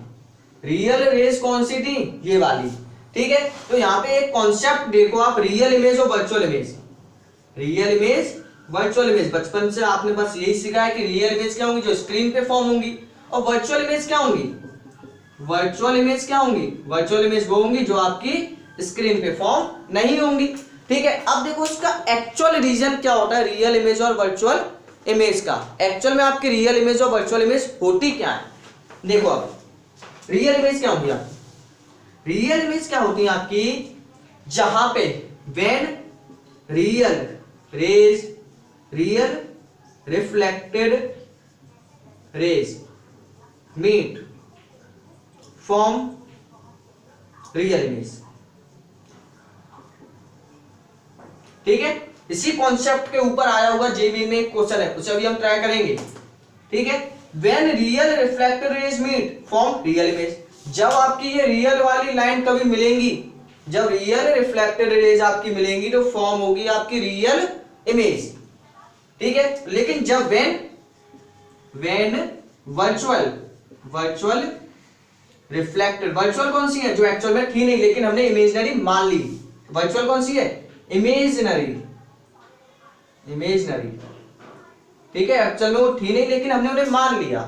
रियल रेज कौन सी थी, ये वाली। ठीक है, तो यहाँ पे एक कॉन्सेप्ट देखो आप, रियल इमेज और virtual image. Real image, virtual image, बचपन से आपने बस यही सीखा है कि रियल इमेज क्या होंगी, जो स्क्रीन पे फॉर्म होंगी, और वर्चुअल इमेज क्या होंगी, वर्चुअल इमेज क्या होंगी, वर्चुअल इमेज वो होंगी जो आपकी स्क्रीन पे फॉर्म नहीं होंगी। ठीक है, अब देखो इसका एक्चुअल रीजन क्या होता है, रियल इमेज और वर्चुअल इमेज का। एक्चुअल में आपकी रियल इमेज और वर्चुअल इमेज होती क्या है, देखो अब रियल इमेज क्या होती है आपकी, रियल इमेज क्या होती है आपकी, जहां पे when real reflected rays meet form real image. ठीक है, इसी कॉन्सेप्ट के ऊपर आया हुआ जेईई में एक क्वेश्चन है, उसे अभी हम ट्राई करेंगे। ठीक है, when real reflected rays meet form real image, जब आपकी ये रियल वाली लाइन कभी मिलेंगी, जब रियल रिफ्लेक्टेड रेज आपकी मिलेंगी तो फॉर्म होगी आपकी रियल इमेज। ठीक है, लेकिन जब व्हेन वर्चुअल रिफ्लेक्टेड, वर्चुअल कौन सी है, जो एक्चुअल में थी नहीं लेकिन हमने इमेजिनरी मान ली, वर्चुअल कौन सी है, इमेजिनरी। ठीक है, एक्चुअल में वो थी नहीं लेकिन हमने उन्हें मान लिया।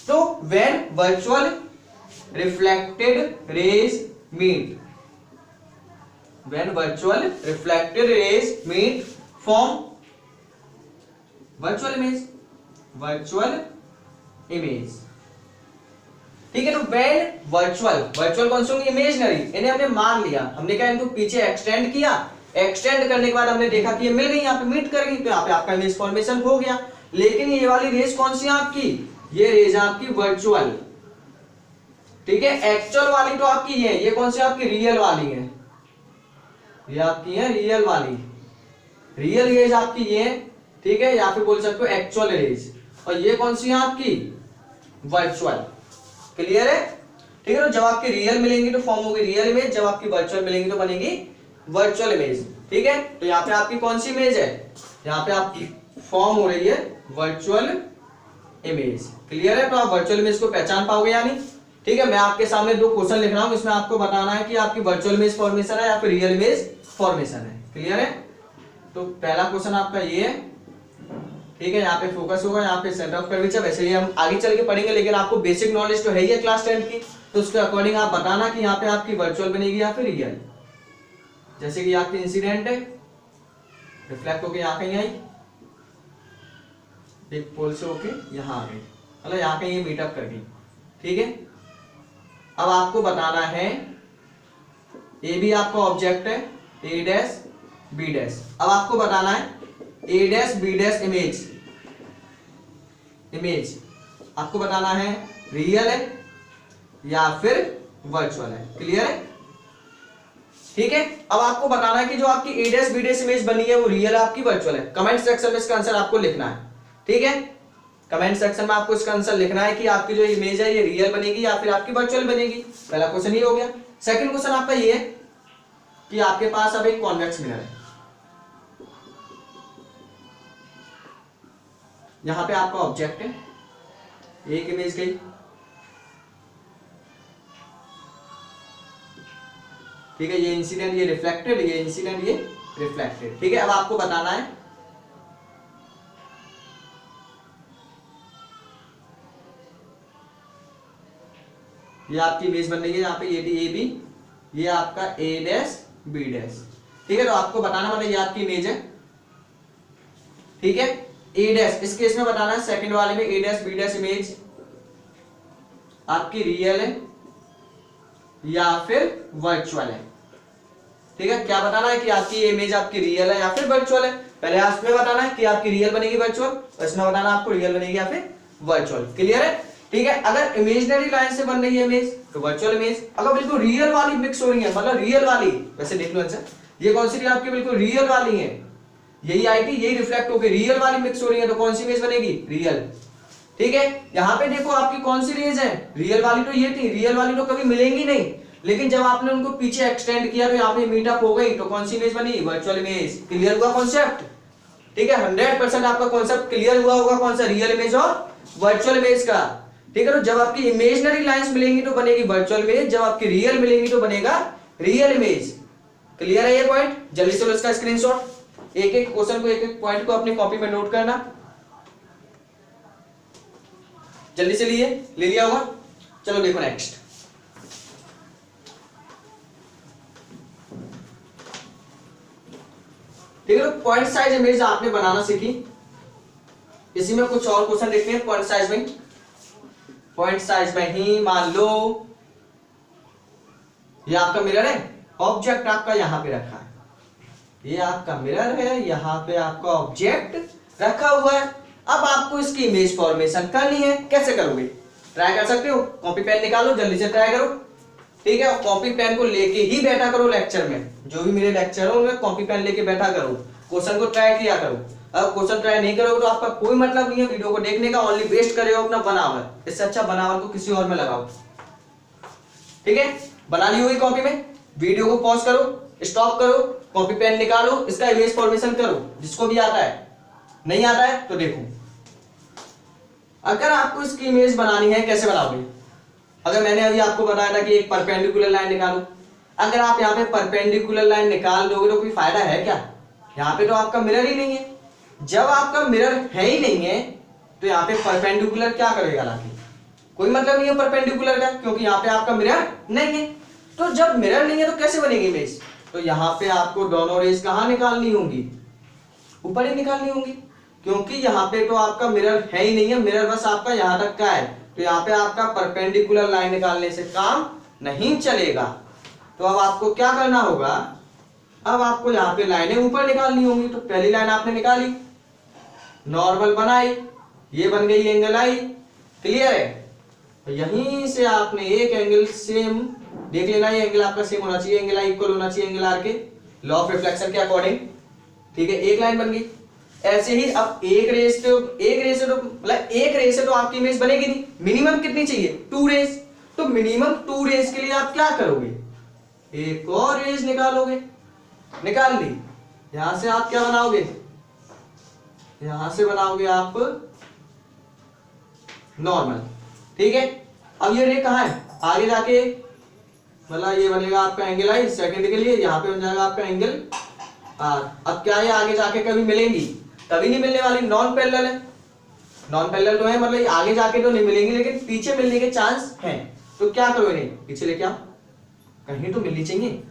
तो when virtual reflected rays meet form virtual image. ठीक है, तो व्हेन वर्चुअल कौन सी होंगी, इमेजिनरी, इन्हें हमने मान लिया, हमने क्या इनको पीछे एक्सटेंड किया, एक्सटेंड करने के बाद हमने देखा कि ये मिल गई, यहाँ पे मीट कर गई, तो यहाँ पे आपका इमेज फॉर्मेशन हो गया। लेकिन ये वाली रेज कौन सी है आपकी, ये रेज है आपकी वर्चुअल। ठीक है, एक्चुअल वाली तो आपकी ये कौन सी आपकी रियल वाली है, ये आपकी है रियल वाली, रियल रेज आपकी ये। ठीक है, या फिर बोल सकते हो एक्चुअल रेज, और ये कौन सी है आपकी वर्चुअल। क्लियर है। ठीक है, तो जब आपकी रियल मिलेंगी तो फॉर्म होगी रियल इमेज, जब आपकी वर्चुअल मिलेंगी तो बनेगी वर्चुअल इमेज। ठीक है, तो यहाँ पे आपकी कौन सी इमेज है, यहाँ पे आपकी फॉर्म हो रही है वर्चुअल इमेज। क्लियर है, तो आप वर्चुअल इमेज को पहचान पाओगे या नहीं। ठीक है, मैं आपके सामने दो क्वेश्चन लिख रहा हूं, इसमें आपको बताना है कि आपकी वर्चुअल इमेज फॉर्मेशन है या फिर रियल इमेज फॉर्मेशन है। क्लियर है, तो पहला क्वेश्चन आपका ये है। ठीक है, यहाँ पे फोकस होगा, यहाँ पे सेंटर ऑफ कर्वेचर, वैसे ही हम आगे चल के पढ़ेंगे, लेकिन आपको बेसिक नॉलेज तो है ही है क्लास 10 की, तो उसके अकॉर्डिंग आप बताना कि यहाँ पे आपकी वर्चुअल बनेगी या फिर रियल। जैसे कि आपकी इंसिडेंट है, रिफ्लेक्ट होके यहाँ कहीं आई, एक पोल से होके यहाँ आ गई, मतलब यहाँ कहीं ये मीटअप कर गई। ठीक है, अब आपको बताना है, ए भी आपका ऑब्जेक्ट है, ए डैश बी डैश, अब आपको बताना है ए डैश बी डैश इमेज आपको बताना है रियल है या फिर वर्चुअल है। क्लियर है। ठीक है, अब आपको बताना है कि जो आपकी ए डैश बी डैश इमेज बनी है वो रियल है आपकी वर्चुअल है। कमेंट सेक्शन में इसका आंसर आपको लिखना है। ठीक है, कमेंट सेक्शन में आपको इसका आंसर लिखना है कि आपकी जो इमेज है ये रियल बनेगी या फिर आपकी वर्चुअल बनेगी। पहला क्वेश्चन ये हो गया। सेकंड क्वेश्चन आपका ये है कि आपके पास अब एक कॉन्वेक्स मिरर है, यहां पे आपका ऑब्जेक्ट है, एक इमेज गई, ठीक है, ये इंसिडेंट, ये रिफ्लेक्टेड, ये इंसिडेंट, ये रिफ्लेक्टेड। ठीक है, अब आपको बताना है ये आपकी इमेज बन रही है, यहाँ पे ए बी, ये आपका ए डैश बी डैश। ठीक है, तो आपको बताना मतलब ये आपकी इमेज है। ठीक है, ए डैश इस केस में बताना है, सेकंड वाले में ए डैश बी डैश इमेज आपकी रियल है या फिर वर्चुअल है। ठीक है, क्या बताना है कि आपकी इमेज आपकी रियल है या फिर वर्चुअल है। पहले आपको बताना है कि आपकी रियल बनेगी वर्चुअल, और इसमें बताना आपको रियल बनेगी या फिर वर्चुअल। क्लियर है। ठीक है, अगर इमेजिनरी लाइन से बन रही है इमेज तो वर्चुअल इमेज, अगर बिल्कुल रियल वाली मिक्स हो रही है, मतलब रियल वाली, वैसे देख लो आंसर, ये कौन सी आपकी बिल्कुल रियल वाली है, यही आईटी, यही रिफ्लेक्ट होकर रियल वाली मिक्स हो रही है, तो कौन सी इमेज बनेगी, रियल। ठीक है, यहां पे देखो आपकी कौन सी रेज है, रियल वाली तो ये थी, रियल वाली तो कभी मिलेंगी नहीं, लेकिन जब आपने उनको पीछे एक्सटेंड किया तो यहाँ पे मीटअप हो गई, तो कौन सी इमेज बनी, वर्चुअल इमेज। क्लियर हुआ कॉन्सेप्ट। ठीक है, 100% आपका कॉन्सेप्ट क्लियर हुआ होगा, कौन सा, रियल इमेज और वर्चुअल इमेज का। ठीक है, तो जब आपकी इमेजिनरी लाइंस मिलेंगी तो बनेगी वर्चुअल इमेज, जब आपकी रियल मिलेंगी तो बनेगा रियल इमेज। क्लियर है ये पॉइंट। जल्दी से लो इसका स्क्रीनशॉट, एक एक क्वेश्चन को, एक एक पॉइंट को अपनी कॉपी में नोट करना, जल्दी से ले लिया होगा। चलो देखो नेक्स्ट। ठीक है, तो पॉइंट साइज इमेज आपने बनाना सीखी। इसी में कुछ और क्वेश्चन देखते हैं पॉइंट साइज में। पॉइंट साइज में ही मान लो ये आपका मिरर है, ऑब्जेक्ट आपका यहां पे रखा है, ये आपका मिरर है, यहां पे आपका ऑब्जेक्ट रखा हुआ है। अब आपको इसकी इमेज फॉर्मेशन करनी है, कैसे करोगे? ट्राई कर सकते हो, कॉपी पेन निकालो, जल्दी से ट्राई करो, ठीक है। कॉपी पेन को लेके ही बैठा करो लेक्चर में, जो भी मेरे लेक्चर हो उनमें कॉपी पेन लेके बैठा करो, क्वेश्चन को ट्राई किया करो। अगर क्वेश्चन ट्राई नहीं करोगे तो आपका कोई मतलब नहीं है वीडियो को देखने का, ओनली वेस्ट करे हो अपना बनावट। इससे अच्छा बनावट को किसी और में लगाओ, ठीक है। बना ली होगी कॉपी में, वीडियो को पॉज करो, स्टॉप करो, कॉपी पेन निकालो, इसका इमेज फॉर्मेशन करो, जिसको भी आता है। नहीं आता है तो देखो, अगर आपको इसकी इमेज बनानी है कैसे बनाओगे? अगर मैंने अभी आपको बताया था कि एक परपेंडिकुलर लाइन निकालो, अगर आप यहाँ पे परपेंडिकुलर लाइन निकाल दोगे तो कोई फायदा है क्या? यहाँ पे तो आपका मिरर ही नहीं है। जब आपका मिरर है ही नहीं है तो यहाँ पे परपेंडिकुलर क्या करेगा लाके? कोई मतलब नहीं है परपेंडिकुलर का, क्योंकि यहाँ पे आपका मिरर नहीं है। तो जब मिरर नहीं है तो कैसे बनेगी इमेज? तो यहाँ पे आपको दोनों रेस कहाँ निकालनी होंगी? ऊपर ही निकालनी होंगी, क्योंकि यहाँ पे तो आपका मिरर है ही नहीं है, मिरर बस आपका यहाँ तक का है। तो यहाँ पे आपका परपेंडिकुलर लाइन निकालने से काम नहीं चलेगा। तो अब आपको क्या करना होगा? अब आपको यहाँ पे लाइनें ऊपर निकालनी होंगी। तो पहली लाइन आपने निकाली, नॉर्मल बनाई, ये बन गई एंगल आई, क्लियर है। तो यहीं से आपने एक एंगल सेम देख लेना, ये एंगल आपका सेम होना चाहिए, एंगल आई इक्वल होना चाहिए एंगल आर के, लॉ ऑफ रिफ्लेक्शन के अकॉर्डिंग, ठीक है। एक लाइन बन गई। ऐसे ही अब एक रेस से तो आपकी इमेज बनेगी नहीं, मिनिमम कितनी चाहिए? 2 रेस। तो मिनिमम 2 रेस के लिए आप क्या करोगे? एक और रेस निकालोगे, निकाल ली। यहां से आप क्या बनाओगे? यहां से बनाओगे आप नॉर्मल, ठीक है। अब ये रे कहां है? आगे जाके मतलब ये बनेगा आपका एंगल आई सेकंड के लिए, यहां पे बन जाएगा आपका एंगल आर। अब क्या ये आगे जाके कभी मिलेंगी? कभी नहीं मिलने वाली, नॉन पैरेलल है। नॉन पैरेलल तो है, मतलब आगे जाके तो नहीं मिलेंगी, लेकिन पीछे मिलने के चांस हैं। तो क्या करो इन्हें पीछे लेके आओ, कहीं तो मिलनी चाहिए।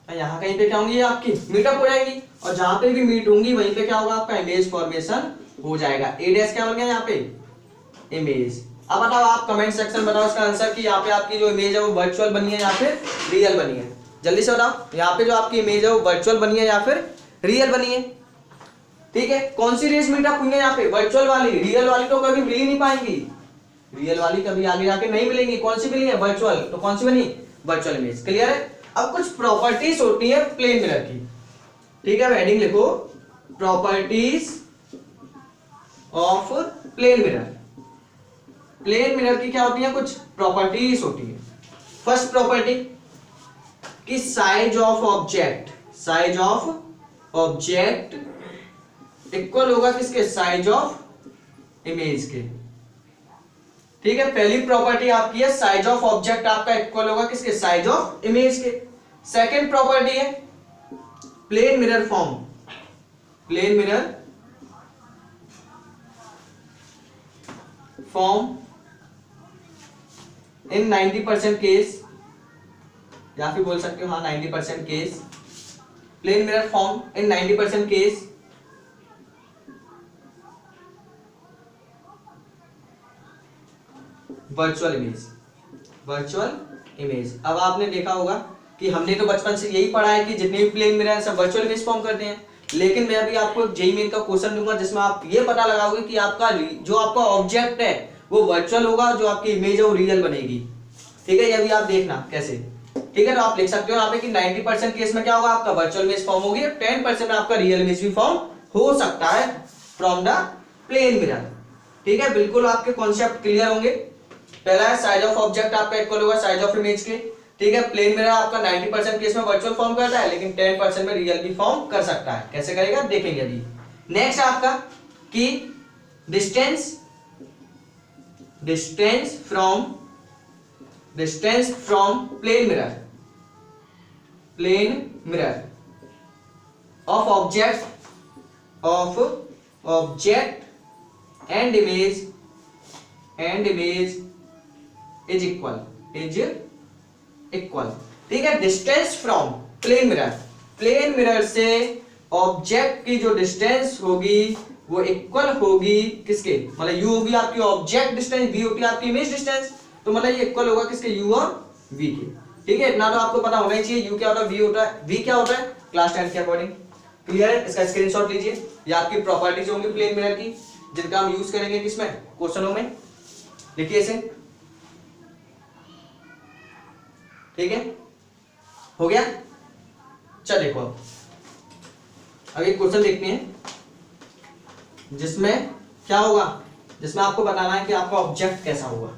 यहाँ कहीं पे क्या होंगी? आपकी मीटअप हो जाएगी, और जहां पे भी मीट होंगी वहीं पे क्या होगा? आपका इमेज फॉर्मेशन हो जाएगा। ए डैश क्या बन गया यहाँ पे? इमेज। अब बताओ आप कमेंट सेक्शन बताओ इसका आंसर कि यहाँ पे आपकी जो इमेज है वो वर्चुअल बनी है या फिर रियल बनी है। जल्दी से बताओ, यहाँ पे जो आपकी इमेज है वो वर्चुअल बनी है या फिर रियल बनी है, ठीक है। कौन सी रेस मीटअप हुई है यहाँ पे? वर्चुअल वाली। रियल वाली तो कभी मिल ही नहीं पाएंगी, रियल वाली कभी आगे जाके नहीं मिलेंगी। कौन सी मिली है? वर्चुअल। तो कौन सी बनी? वर्चुअल इमेज, क्लियर है। अब कुछ प्रॉपर्टीज होती है प्लेन मिरर की, ठीक है। हेडिंग लिखो, properties of plane mirror. Plane mirror की क्या होती है? कुछ प्रॉपर्टीज होती है। फर्स्ट प्रॉपर्टी कि size of object, size of object equal होगा किसके? साइज ऑफ इमेज के, ठीक है। पहली प्रॉपर्टी आपकी है साइज ऑफ ऑब्जेक्ट आपका इक्वल होगा किसके? साइज ऑफ इमेज के। सेकंड प्रॉपर्टी है plane mirror form, plane mirror form in 90% case, या फिर बोल सकते हो हाँ 90% case, plane mirror form in 90% case virtual image, virtual image. अब आपने देखा होगा कि हमने तो बचपन से यही पढ़ा है कि जितने भी प्लेन मिरर हैं सब वर्चुअल इमेज फॉर्म करते हैं, लेकिन मैं अभी आपको जेईई मेन का क्वेश्चन दूंगा जिसमें आप ये पता लगाओगे कि आपका जो आपका ऑब्जेक्ट है वो वर्चुअल होगा, जो आपकी इमेज है वो रियल बनेगी, ठीक है। ये अभी आप देखना कैसे, ठीक है। तो आप लिख सकते हो यहाँ पे कि 90% केस में क्या होगा? आपका वर्चुअल इमेज फॉर्म होगी, 10% में आपका रियल इमेज भी फॉर्म हो सकता है फ्रॉम द प्लेन मिरर, ठीक है। बिल्कुल आपके कॉन्सेप्ट क्लियर होंगे। पहला है साइज ऑफ ऑब्जेक्ट आपका इक्वल होगा साइज ऑफ इमेज के, ठीक है। प्लेन मिरर आपका 90% केस में वर्चुअल फॉर्म करता है, लेकिन 10% में रियल भी फॉर्म कर सकता है। कैसे करेगा देखेंगे अभी। नेक्स्ट आपका कि distance from plane mirror of object and image is equal. ठीक है, डिस्टेंस फ्रॉम प्लेन मिरर से ऑब्जेक्ट की जो डिस्टेंस होगी वो इक्वल होगी किसके, मतलब यू होगी आपकी ऑब्जेक्ट डिस्टेंस, वी होगी आपकी इमेज डिस्टेंस, तो मतलब ये इक्वल होगा किसके, यू और वी के। ठीक है, इतना तो आपको पता होना ही चाहिए, यू क्या होता है, वी होता है, वी क्या होता है क्लास 10 के अकॉर्डिंग। क्लियर है, इसका स्क्रीनशॉट लीजिए। ये आपकी प्रॉपर्टीज होंगी प्लेन मिरर की, जिनका हम यूज करेंगे किसमें, क्वेश्चनों में। लिखिए इसे। ठीक है, हो गया। चल देखो अब एक क्वेश्चन देखते हैं जिसमें क्या होगा, जिसमें आपको बताना है कि आपका ऑब्जेक्ट कैसा होगा।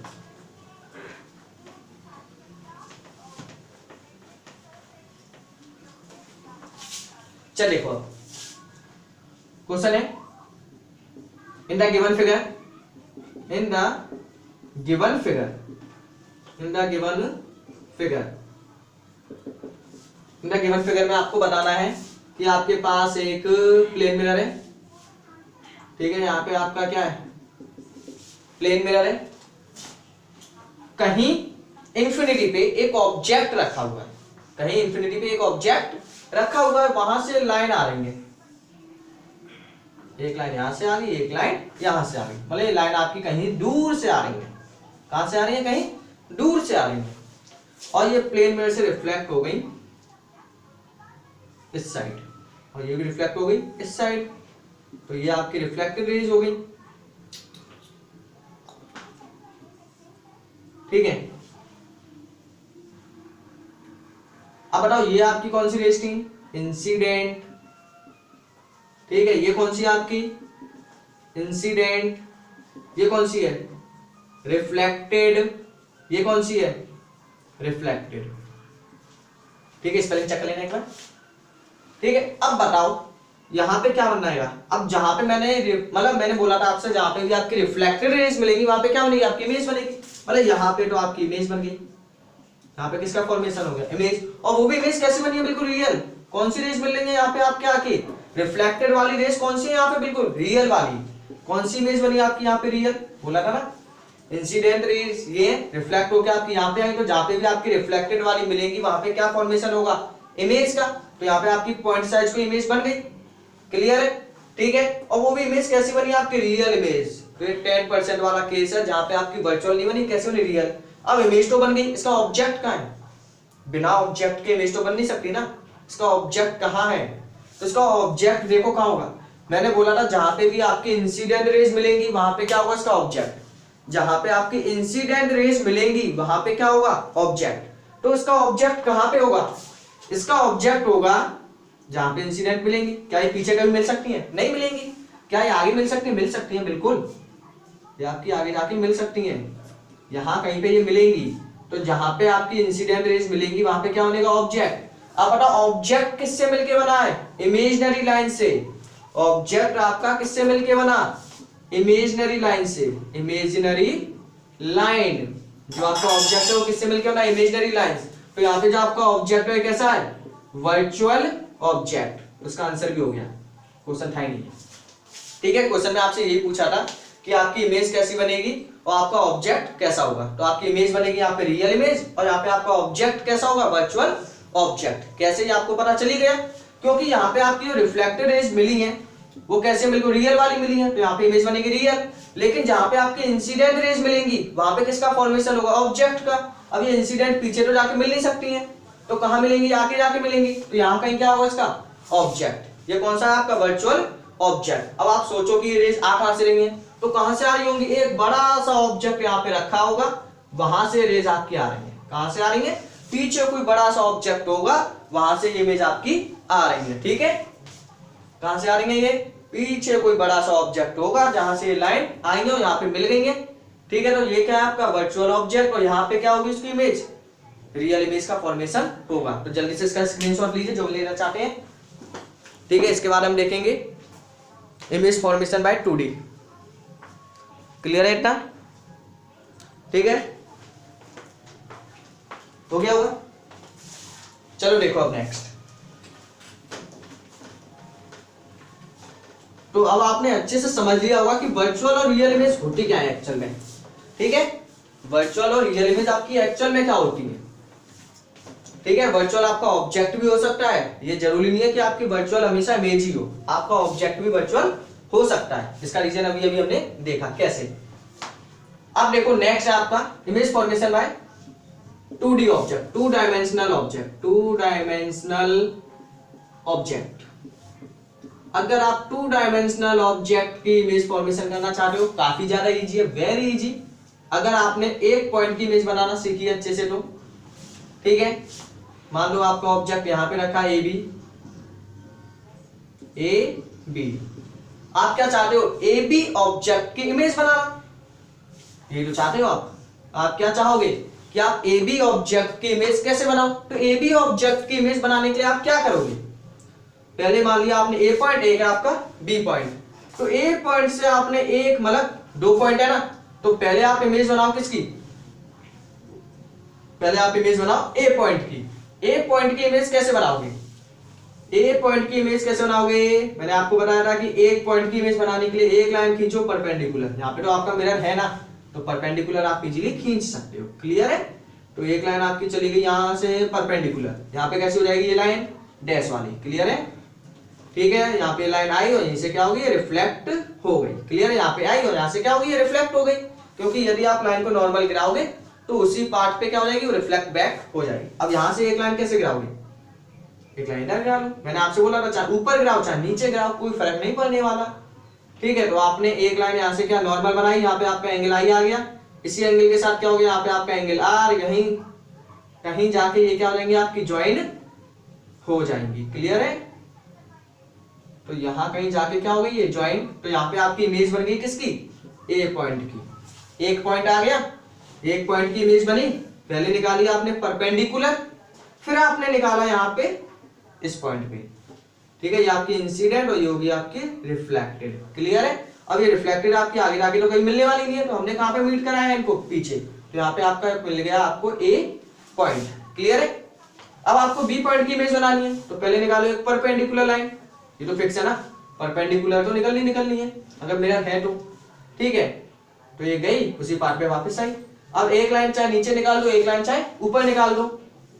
चल देखो क्वेश्चन है, इन द गिवन फिगर में आपको बताना है कि आपके पास एक प्लेन मिरर है। ठीक है, यहाँ पे आपका क्या है, प्लेन मिरर है, कहीं इंफिनिटी पे एक ऑब्जेक्ट रखा हुआ है, कहीं इंफिनिटी पे एक ऑब्जेक्ट रखा हुआ है, वहां से लाइन आ रही है, एक लाइन यहां से आ रही है, एक लाइन यहां से आ रही है, मतलब ये लाइन आपकी कहीं दूर से आ रही है। कहां से आ रही है, कहीं दूर से आ रही है, और ये प्लेन मिरर से रिफ्लेक्ट हो गई इस साइड, और ये भी रिफ्लेक्ट हो गई इस साइड, तो ये आपकी रिफ्लेक्टेड रेज हो गई। ठीक है, अब बताओ ये आपकी कौन सी रेज थी, इंसिडेंट। ठीक है, ये कौन सी है आपकी, इंसिडेंट, ये कौन सी है, रिफ्लेक्टेड, ये कौन सी है, रिफ्लेक्टेड। ठीक है, स्पेलिंग चेक कर लेना एक बार। ठीक है, अब बताओ यहां पे क्या बनना है, अब जहां पे मैंने बोला था आपसे, जहां पे भी आपकी रिफ्लेक्टेड रेज मिलेगी वहां पे क्या बनेगी, आपकी इमेज बनेगी। मतलब यहां पे तो आपकी इमेज बन गई, यहाँ पे किसका फॉर्मेशन हो गया, इमेज, और वो भी इमेज कैसे बनी है, बिल्कुल रियल। कौन सी रेज मिल रही है यहाँ पे आपके आके, रिफ्लेक्टेड वाली रेज कौन सी है यहाँ पे, बिल्कुल रियल वाली। कौन सी इमेज बनी आपकी यहाँ पे, रियल, बोला था ना, इंसिडेंट रेज ये रिफ्लेक्ट होकर आपकी यहाँ पे आई, तो जहाँ पे भी आपकी रिफ्लेक्टेड वाली मिलेगी वहां पे क्या फॉर्मेशन होगा, इमेज का, तो यहाँ पे आपकी पॉइंट साइज को इमेज बन गई। क्लियर है, ठीक है, और वो भी इमेज कैसी बनी आपकी, रियल इमेज। तो ये 10% वाला केस है जहां पे आपकी वर्चुअल नहीं बनी, कैसे बनी, रियल। अब इमेज तो बन गई, इसका ऑब्जेक्ट कहाँ है, बिना ऑब्जेक्ट के इमेज तो बन नहीं सकती ना, इसका ऑब्जेक्ट कहाँ है, तो इसका ऑब्जेक्ट देखो कहाँ होगा, मैंने बोला था जहां पे भी आपकी इंसिडेंट रेज मिलेंगी वहां पे क्या होगा, इसका ऑब्जेक्ट। जहां पे आपकी इंसिडेंट रेज मिलेंगी वहां पे क्या होगा, ऑब्जेक्ट। तो इसका ऑब्जेक्ट कहां पे होगा, इसका ऑब्जेक्ट होगा जहां पे इंसिडेंट मिलेंगी। क्या ये पीछे कभी मिल सकती है, नहीं मिलेंगी। क्या ये आगे मिल सकती है, मिल सकती है, बिल्कुल ये आपकी आगे जाके मिल सकती है, यहां कहीं पे ये मिलेंगी। तो जहां पे आपकी इंसिडेंट रेज मिलेंगी वहां पे क्या होने का, ऑब्जेक्ट। अब बताओ ऑब्जेक्ट किससे मिलके बना है, इमेजिनरी लाइन से। ऑब्जेक्ट आपका किससे मिलके बना, इमेजिनरी लाइन से। इमेजिनरी लाइन जो आपका ऑब्जेक्ट है वो किससे मिलके बना, इमेजिनरी लाइन। तो यहाँ पे जो आपका ऑब्जेक्ट है कैसा है, वर्चुअल ऑब्जेक्ट। उसका आंसर भी हो गया, क्वेश्चन था ही नहीं। ठीक है, क्वेश्चन में आपसे यही पूछा था कि आपकी इमेज कैसी बनेगी और आपका ऑब्जेक्ट कैसा होगा। तो आपकी इमेज बनेगी यहाँ पे रियल इमेज, और यहाँ पे आपका ऑब्जेक्ट कैसा होगा, वर्चुअल ऑब्जेक्ट। कैसे, ये आपको पता चली गया, क्योंकि यहाँ पे आपकी जो रिफ्लेक्टेड रेज मिली है वो कैसे मिली, रियल वाली मिली है, तो यहाँ पे इमेज बनेगी रियल। लेकिन जहाँ पे आपकी इंसिडेंट रेज मिलेंगी वहां पे किसका फॉर्मेशन होगा, ऑब्जेक्ट का। अब ये इंसिडेंट पीछे तो जाके मिल नहीं सकती है, तो कहाँ मिलेंगी, आगे जाके मिलेंगी, तो यहाँ कहीं क्या होगा इसका, ऑब्जेक्ट। ये कौन सा है आपका, वर्चुअल ऑब्जेक्ट। अब आप सोचो कि ये रेज आ कहां से रही है, तो कहां से आ रही होंगी, एक बड़ा सा ऑब्जेक्ट यहाँ पे रखा होगा, वहां से रेज आपकी आ रही है। कहां से आ रही है, पीछे कोई बड़ा सा ऑब्जेक्ट होगा, वहां से ये इमेज आपकी आ रही है। ठीक है, कहां से आ रही है, ये पीछे कोई बड़ा सा ऑब्जेक्ट होगा जहां से ये लाइन आई है और यहाँ पे मिल गई है। ठीक है, तो ये क्या है आपका वर्चुअल ऑब्जेक्ट, और यहाँ पे क्या होगी इसकी इमेज, रियल इमेज का फॉर्मेशन होगा। तो जल्दी से इसका स्क्रीनशॉट लीजिए जो लेना चाहते हैं। ठीक है, इसके बाद हम देखेंगे image formation bye 2D। Clear है इतना, ठीक है, हो गया होगा। चलो देखो अब नेक्स्ट, तो अब आपने अच्छे से समझ लिया होगा कि वर्चुअल और रियल इमेज होती क्या है एक्चुअल में। ठीक है, वर्चुअल और रियल इमेज आपकी एक्चुअल में क्या होती है। ठीक है, वर्चुअल आपका ऑब्जेक्ट भी हो सकता है, ये जरूरी नहीं है कि आपकी वर्चुअल हमेशा इमेज ही हो, आपका ऑब्जेक्ट भी वर्चुअल हो सकता है। इसका रीजन अभी अभी हमने देखा कैसे। अब देखो नेक्स्ट है आपका image formation bye 2D object, 2 dimensional object, 2 dimensional object. अगर आप 2 डायमेंशनल ऑब्जेक्ट की इमेज फॉर्मेशन करना चाहते हो, काफी ज्यादा इजी है, वेरी इजी। अगर आपने एक पॉइंट की इमेज बनाना सीखी है अच्छे से तो ठीक है, मान लो आपका ऑब्जेक्ट यहां पे रखा है ए बी, आप क्या चाहते हो, ए बी ऑब्जेक्ट की इमेज बनाना, ये तो चाहते हो आप क्या चाहोगे कि आप ए बी ऑब्जेक्ट की इमेज कैसे बनाओ। तो ए बी ऑब्जेक्ट की इमेज बनाने के लिए आप क्या करोगे, पहले मान लिया आपने ए पॉइंट, एक है आपका बी पॉइंट, तो ए पॉइंट से आपने एक मतलब 2 पॉइंट है ना, तो पहले आप इमेज बनाओ किसकी, पहले आप इमेज बनाओ ए पॉइंट की। ए पॉइंट की इमेज कैसे बनाओगे, ए पॉइंट की इमेज कैसे बनाओगे, मैंने आपको बताया था कि एक पॉइंट की इमेज बनाने के लिए एक लाइन खींचो परपेंडिकुलर, यहाँ पे तो आपका मिरर है ना, तो परपेंडिकुलर आप इजीली खींच सकते हो। क्लियर है, तो एक लाइन आपकी चली गई यहां से परपेंडिकुलर, यहाँ पे कैसे हो जाएगी ये लाइन, डैश वाली। क्लियर है, ठीक है, यहाँ पे लाइन आई और यहीं से क्या होगी, रिफ्लेक्ट हो गई। क्लियर है, यहाँ पे आई और यहाँ से क्या होगी, रिफ्लेक्ट हो गई, क्योंकि यदि आप लाइन को नॉर्मल गिराओगे तो उसी पार्ट पे क्या हो जाएगी, वो रिफ्लेक्ट बैक हो जाएगी। अब यहाँ से एक लाइन कैसे गिराओगे, एक लाइन इधर गिरा लो, मैंने आपसे बोला था चाहे ऊपर गिराओ चाहे नीचे गिराओ, कोई फर्क नहीं पड़ने वाला। ठीक है, तो आपने एक लाइन यहाँ से क्या नॉर्मल बनाई, यहाँ पे आपका एंगल आई आ गया, इसी एंगल के साथ क्या हो गया, यहाँ पे आपका एंगल आर, यहीं कहीं जाके ये क्या हो जाएंगे, आपकी ज्वाइन हो जाएंगी। क्लियर है, तो यहाँ कहीं जाके क्या हो गई, ये ज्वाइन, तो यहाँ पे आपकी इमेज बन गई किसकी, ए पॉइंट की। एक पॉइंट आ गया, एक पॉइंट की इमेज बनी, पहले निकाली आपने परपेंडिकुलर, फिर आपने निकाला यहाँ पे इस पॉइंट पे। ठीक है, ये आपकी इंसिडेंट और ये होगी आपकी रिफ्लेक्टेड। क्लियर है, अब ये रिफ्लेक्टेड आपकी आगे जाके तो कहीं मिलने वाली नहीं है, तो हमने कहां पे मीट कराया है इनको, पीछे, तो यहाँ पे आपका मिल गया आपको ए पॉइंट। क्लियर है, अब आपको बी पॉइंट की इमेज बनानी है, तो पहले निकालो एक परपेंडिकुलर लाइन, ये तो फिक्स है ना, परपेंडिकुलर तो निकलनी है अगर मिरर है तो। ठीक है, तो ये गई उसी पार्ट पे वापस आई। अब एक लाइन चाहे नीचे निकाल दो, एक लाइन चाहे ऊपर निकाल दो,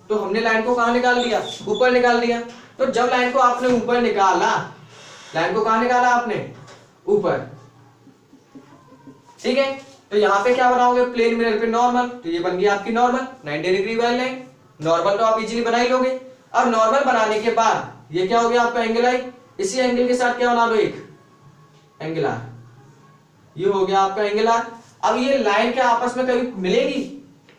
तो हमने लाइन को कहां निकाल दिया, ऊपर निकाल दिया। तो जब लाइन को आपने ऊपर निकाला, लाइन को कहां निकाला आपने, ऊपर। ठीक है, तो यहां पे क्या बनाओगे, प्लेन मिरर पे नॉर्मल, तो ये बन गई आपकी नॉर्मल 90 डिग्री वाली लाइन। नॉर्मल तो आप इजीली बना ही लोगे। अब नॉर्मल बनाने के बाद ये क्या हो गया आपका एंगल आई, इसी एंगल के साथ क्या बना दो, एक एंगल आर, ये हो गया आपका एंगल आर। अब ये लाइन क्या आपस में कभी मिलेगी,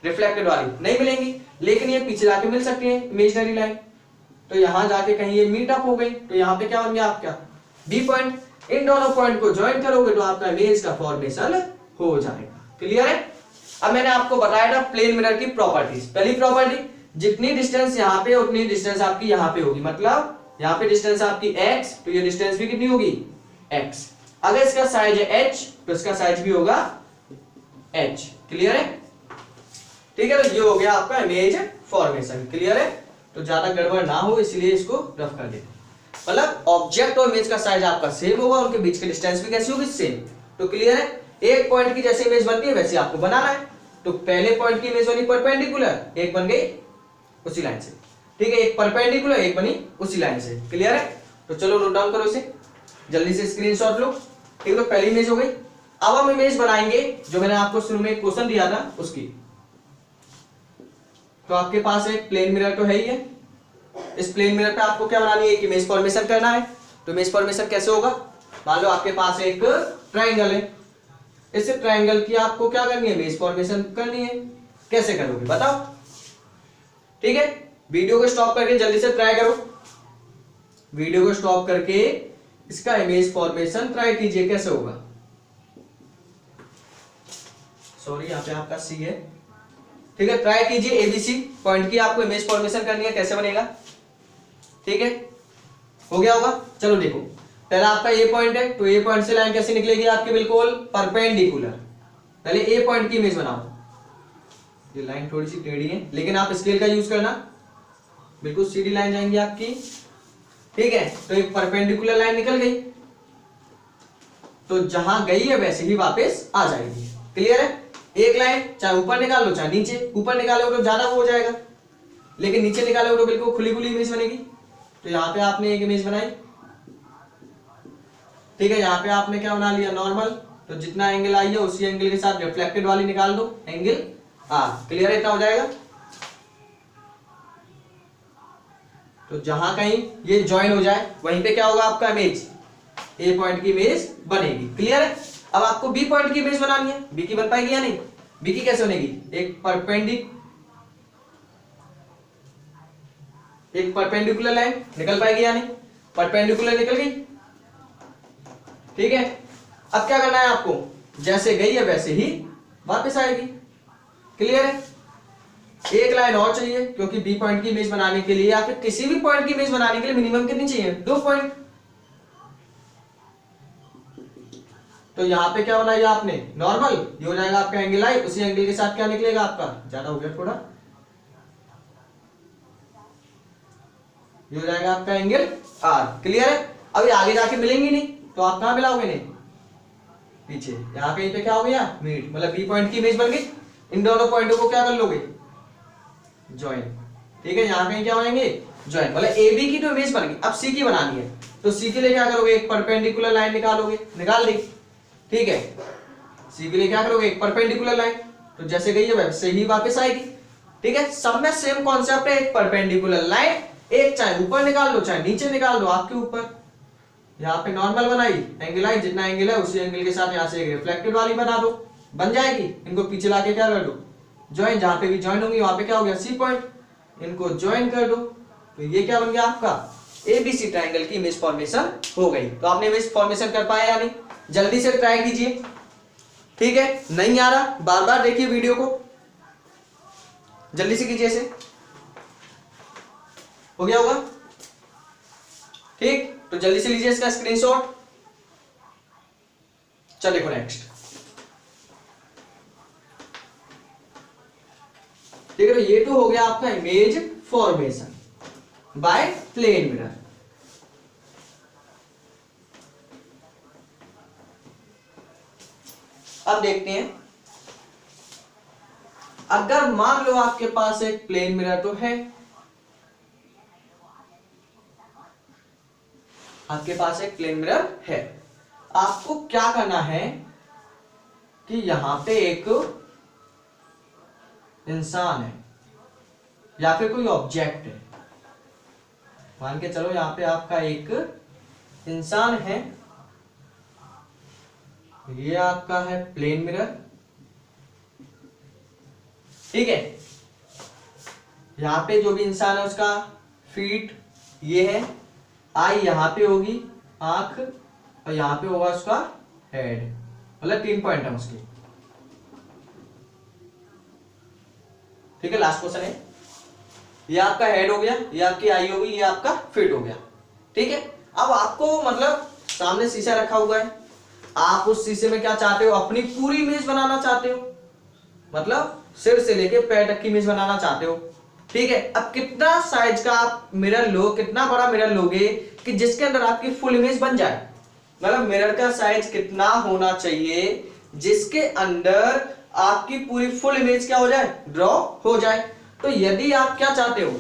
रिफ्लेक्टेड वाली नहीं मिलेंगी, लेकिन ये पीछे जाके मिल सकती है इमेजिनरी लाइन, तो यहां जाके कहीं ये मीट अप हो गई, तो यहां पे क्या बन गया आपका बी पॉइंट। इन दोनों पॉइंट को ज्वाइन करोगे तो आपका इमेज का फॉर्मेशन हो जाएगा। क्लियर है, अब मैंने आपको बताया था प्लेन मिरर की प्रॉपर्टीज। पहली प्रॉपर्टी, जितनी डिस्टेंस यहाँ पे उतनी डिस्टेंस आपकी यहाँ पे होगी, मतलब यहाँ पे डिस्टेंस आपकी x, तो ये डिस्टेंस भी कितनी होगी, x। अगर इसका साइज है h तो इसका साइज भी होगा h। क्लियर है, ठीक है, तो ये हो गया आपका इमेज फॉर्मेशन। क्लियर है, तो ज्यादा गड़बड़ ना हो इसलिए इसको रफ कर देते, मतलब ऑब्जेक्ट और इमेज का साइज आपका सेम होगा, उनके बीच की डिस्टेंस भी कैसी होगी, सेम। तो क्लियर है, एक पॉइंट की जैसे इमेज बनती है वैसे आपको बनाना है। तो पहले पॉइंट की इमेज बनी परपेंडिकुलर, एक बन गई उसी लाइन से। ठीक है, एक परपेंडिकुलर एक बनी उसी लाइन से। क्लियर है, तो चलो नोट डाउन करो इसे, जल्दी से स्क्रीनशॉट लो। ठीक है, तो पहली इमेज हो गई। अब हम इमेज बनाएंगे जो मैंने आपको शुरू में एक क्वेश्चन दिया था उसकी। तो आपके पास एक प्लेन मिरर तो है ही है, इस प्लेन मिरर पे आपको क्या बनानी है, एक इमेज फॉर्मेशन करना है। तो इमेज फॉर्मेशन कैसे होगा, मान लो आपके पास एक ट्राइंगल है, इस ट्राइंगल की आपको क्या करनी है, इमेज फॉर्मेशन करनी है। कैसे करोगे बताओ। ठीक है, वीडियो को स्टॉप करके जल्दी से ट्राई करो, वीडियो को स्टॉप करके इसका इमेज फॉर्मेशन ट्राई कीजिए कैसे होगा। सॉरी, यहाँ पे आपका सी है। ठीक है, ट्राई कीजिए, एबीसी पॉइंट की आपको इमेज फॉर्मेशन करनी है, कैसे बनेगा। ठीक है, हो गया होगा। चलो देखो, पहला आपका ए पॉइंट है, तो ए पॉइंट से लाइन कैसे निकलेगी आपकी, बिल्कुल परपेंडिकुलर। पहले ए पॉइंट की इमेज बनाओ, ये लाइन थोड़ी सी टेढ़ी है लेकिन आप स्केल का यूज करना, बिल्कुल सीधी लाइन जाएंगी आपकी। ठीक है, तो एक परपेंडिकुलर लाइन निकल गई। तो जहां गई है वैसे ही वापस आ जाएगी। क्लियर है? एक लाइन चाहे ऊपर निकाल लो चाहे नीचे, ऊपर निकालोगे तो ज्यादा वो हो जाएगा, लेकिन नीचे निकालोगे तो बिल्कुल खुली खुली इमेज बनेगी। तो यहाँ पे आपने एक इमेज बनाई, ठीक है, यहाँ पे आपने क्या बना लिया, नॉर्मल। तो जितना एंगल आई है उसी एंगल के साथ रिफ्लेक्टेड वाली निकाल दो, एंगल आर। क्लियर है? इतना हो जाएगा। तो जहां कहीं ये ज्वाइन हो जाए वहीं पे क्या होगा, आपका इमेज ए पॉइंट की इमेज बनेगी। क्लियर है? अब आपको बी पॉइंट की इमेज बनानी है, बी की बन पाएगी या नहीं? बी की कैसे बनेगी, एक परपेंडिकुलर लाइन निकल पाएगी या नहीं? परपेंडिकुलर निकल गई, ठीक है। अब क्या करना है आपको, जैसे गई है वैसे ही वापस आएगी। क्लियर है? एक लाइन और चाहिए, क्योंकि बी पॉइंट की इमेज बनाने के लिए या फिर किसी भी पॉइंट की इमेज बनाने के लिए मिनिमम कितनी चाहिए, 2 पॉइंट। तो यहां पे क्या बनाया आपने, नॉर्मल, ये हो जाएगा आपका एंगल आई, उसी एंगल के साथ क्या निकलेगा आपका, ज्यादा हो गया थोड़ा, ये हो जाएगा आपका एंगल आर। क्लियर है? अब ये आगे जाके मिलेंगी नहीं, तो आप कहां मिलाओगे नहीं, पीछे, यहाँ कहीं पे क्या हो गया, मीट, मतलब बी पॉइंट की इमेज बन गई। इन दोनों पॉइंटों को क्या कर लोगे, ज्वाइन। ठीक है, यहाँ कहीं क्या होंगे, ज्वाइन, मतलब ए बी की तो इमेज बन गई। अब सी की बनानी है, तो सी के लिए क्या करोगे, एक परपेंडिकुलर लाइन निकालोगे, निकाल दी, ठीक है। सी के लिए क्या करोगे, एक परपेंडिकुलर लाइन, तो जैसे गई है वैसे ही वापस आएगी। ठीक है, सब में सेम कॉन्सेप्ट है, एक परपेंडिकुलर लाइन, एक चाहे ऊपर निकाल लो चाहे नीचे निकाल दो, आपके ऊपर। यहाँ पे नॉर्मल बनाई, एंगल आई, जितना एंगल है उसी एंगल के साथ यहाँ से एक रिफ्लेक्टेड वाली बना दो, बन जाएगी। इनको पीछे लाके क्या कर दो, ज्वाइन, जहां पे भी ज्वाइन होंगी वहां पे क्या हो गया, सी पॉइंट, इनको ज्वाइन कर दो। तो ये क्या बन गया आपका, एबीसी ट्रायंगल की इमेज फॉर्मेशन हो गई। तो आपने इमेज फॉर्मेशन कर पाया या नहीं, जल्दी से ट्राई कीजिए। ठीक है, नहीं आ रहा बार बार देखिए वीडियो को, जल्दी से कीजिए, इसे हो गया होगा। ठीक, तो जल्दी से लीजिए इसका स्क्रीनशॉट। चलिए देखो नेक्स्ट। ठीक है, तो ये तो हो गया आपका image formation by plane mirror. अब देखते हैं, अगर मान लो आपके पास एक प्लेन मिरर तो है, आपके पास एक प्लेन मिरर है, आपको क्या करना है कि यहां पे एक इंसान है या फिर कोई ऑब्जेक्ट है, मान के चलो यहां पे आपका एक इंसान है, ये आपका है प्लेन मिरर। ठीक है, यहां पे जो भी इंसान है उसका फीट ये है, आई यहां पे होगी, आंख, और यहां पे होगा उसका हेड, मतलब 3 पॉइंट है उसके। ठीक है, लास्ट क्वेश्चन है, ये आपका हेड हो गया, ये आपकी आई होगी, ये आपका फीट हो गया। ठीक है, अब आपको मतलब सामने शीशा रखा हुआ है, आप उस शीशे में क्या चाहते हो, अपनी पूरी इमेज बनाना चाहते हो, मतलब सिर से लेके पैर तक की इमेज बनाना चाहते हो। ठीक है, अब कितना साइज का आप मिरर लो, कितना बड़ा मिरर लोगे कि जिसके अंदर आपकी फुल इमेज बन जाए, मतलब मिरर का साइज कितना होना चाहिए जिसके अंदर आपकी पूरी फुल इमेज क्या हो जाए, ड्रॉ हो जाए। तो यदि आप क्या चाहते हो,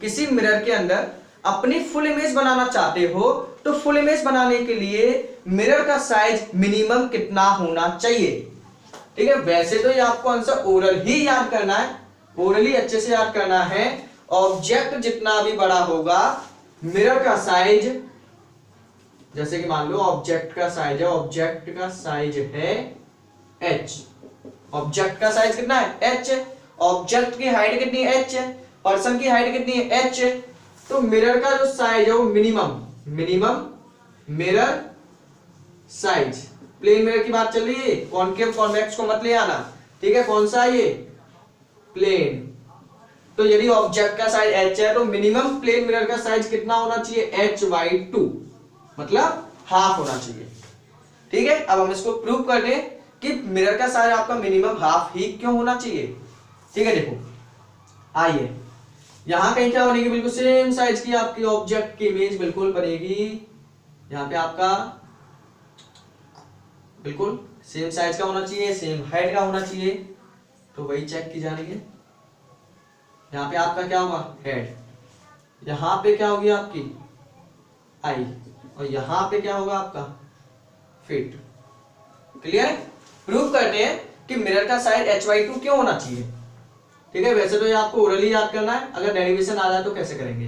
किसी मिरर के अंदर अपनी फुल इमेज बनाना चाहते हो, तो फुल इमेज बनाने के लिए मिरर का साइज मिनिमम कितना होना चाहिए। ठीक है, वैसे तो ये आपको आंसर ओरल ही याद करना है, ओरली अच्छे से याद करना है। ऑब्जेक्ट जितना भी बड़ा होगा, मिरर का साइज, जैसे कि मान लो ऑब्जेक्ट का साइज है, ऑब्जेक्ट का साइज है h, ऑब्जेक्ट का साइज कितना है, h है, ऑब्जेक्ट की हाइट कितनी है, h है, पर्सन की हाइट कितनी है, h है। तो मिरर का जो साइज है वो minimum mirror size, plane mirror की बात चल रही है, कॉनकेव कॉन्वेक्स को मत ले आना। ठीक है, कौन सा ये, प्लेन। तो यदि ऑब्जेक्ट का साइज h है तो मिनिमम प्लेन मिरर का साइज कितना होना चाहिए, h/2, मतलब हाफ होना चाहिए। ठीक है, अब हम इसको प्रूव कर दें कि मिरर का साइज आपका मिनिमम हाफ ही क्यों होना चाहिए। ठीक है, देखो आइए, यहां कहीं क्या बनेगी, बिल्कुल सेम साइज की आपकी ऑब्जेक्ट की इमेज बिल्कुल बनेगी। यहां पे आपका बिल्कुल सेम साइज का होना चाहिए, सेम हाइट का होना चाहिए, तो वही चेक की जा रही है। यहाँ पे आपका क्या होगा हेड, यहाँ पे क्या होगी आपकी आई, और यहाँ पे क्या होगा आपका फीट। क्लियर है? प्रूव करते हैं कि मिरर का साइड h/2 क्यों होना चाहिए। ठीक है, वैसे तो ये आपको ओरली याद करना है, अगर डेरिवेशन आ जाए तो कैसे करेंगे।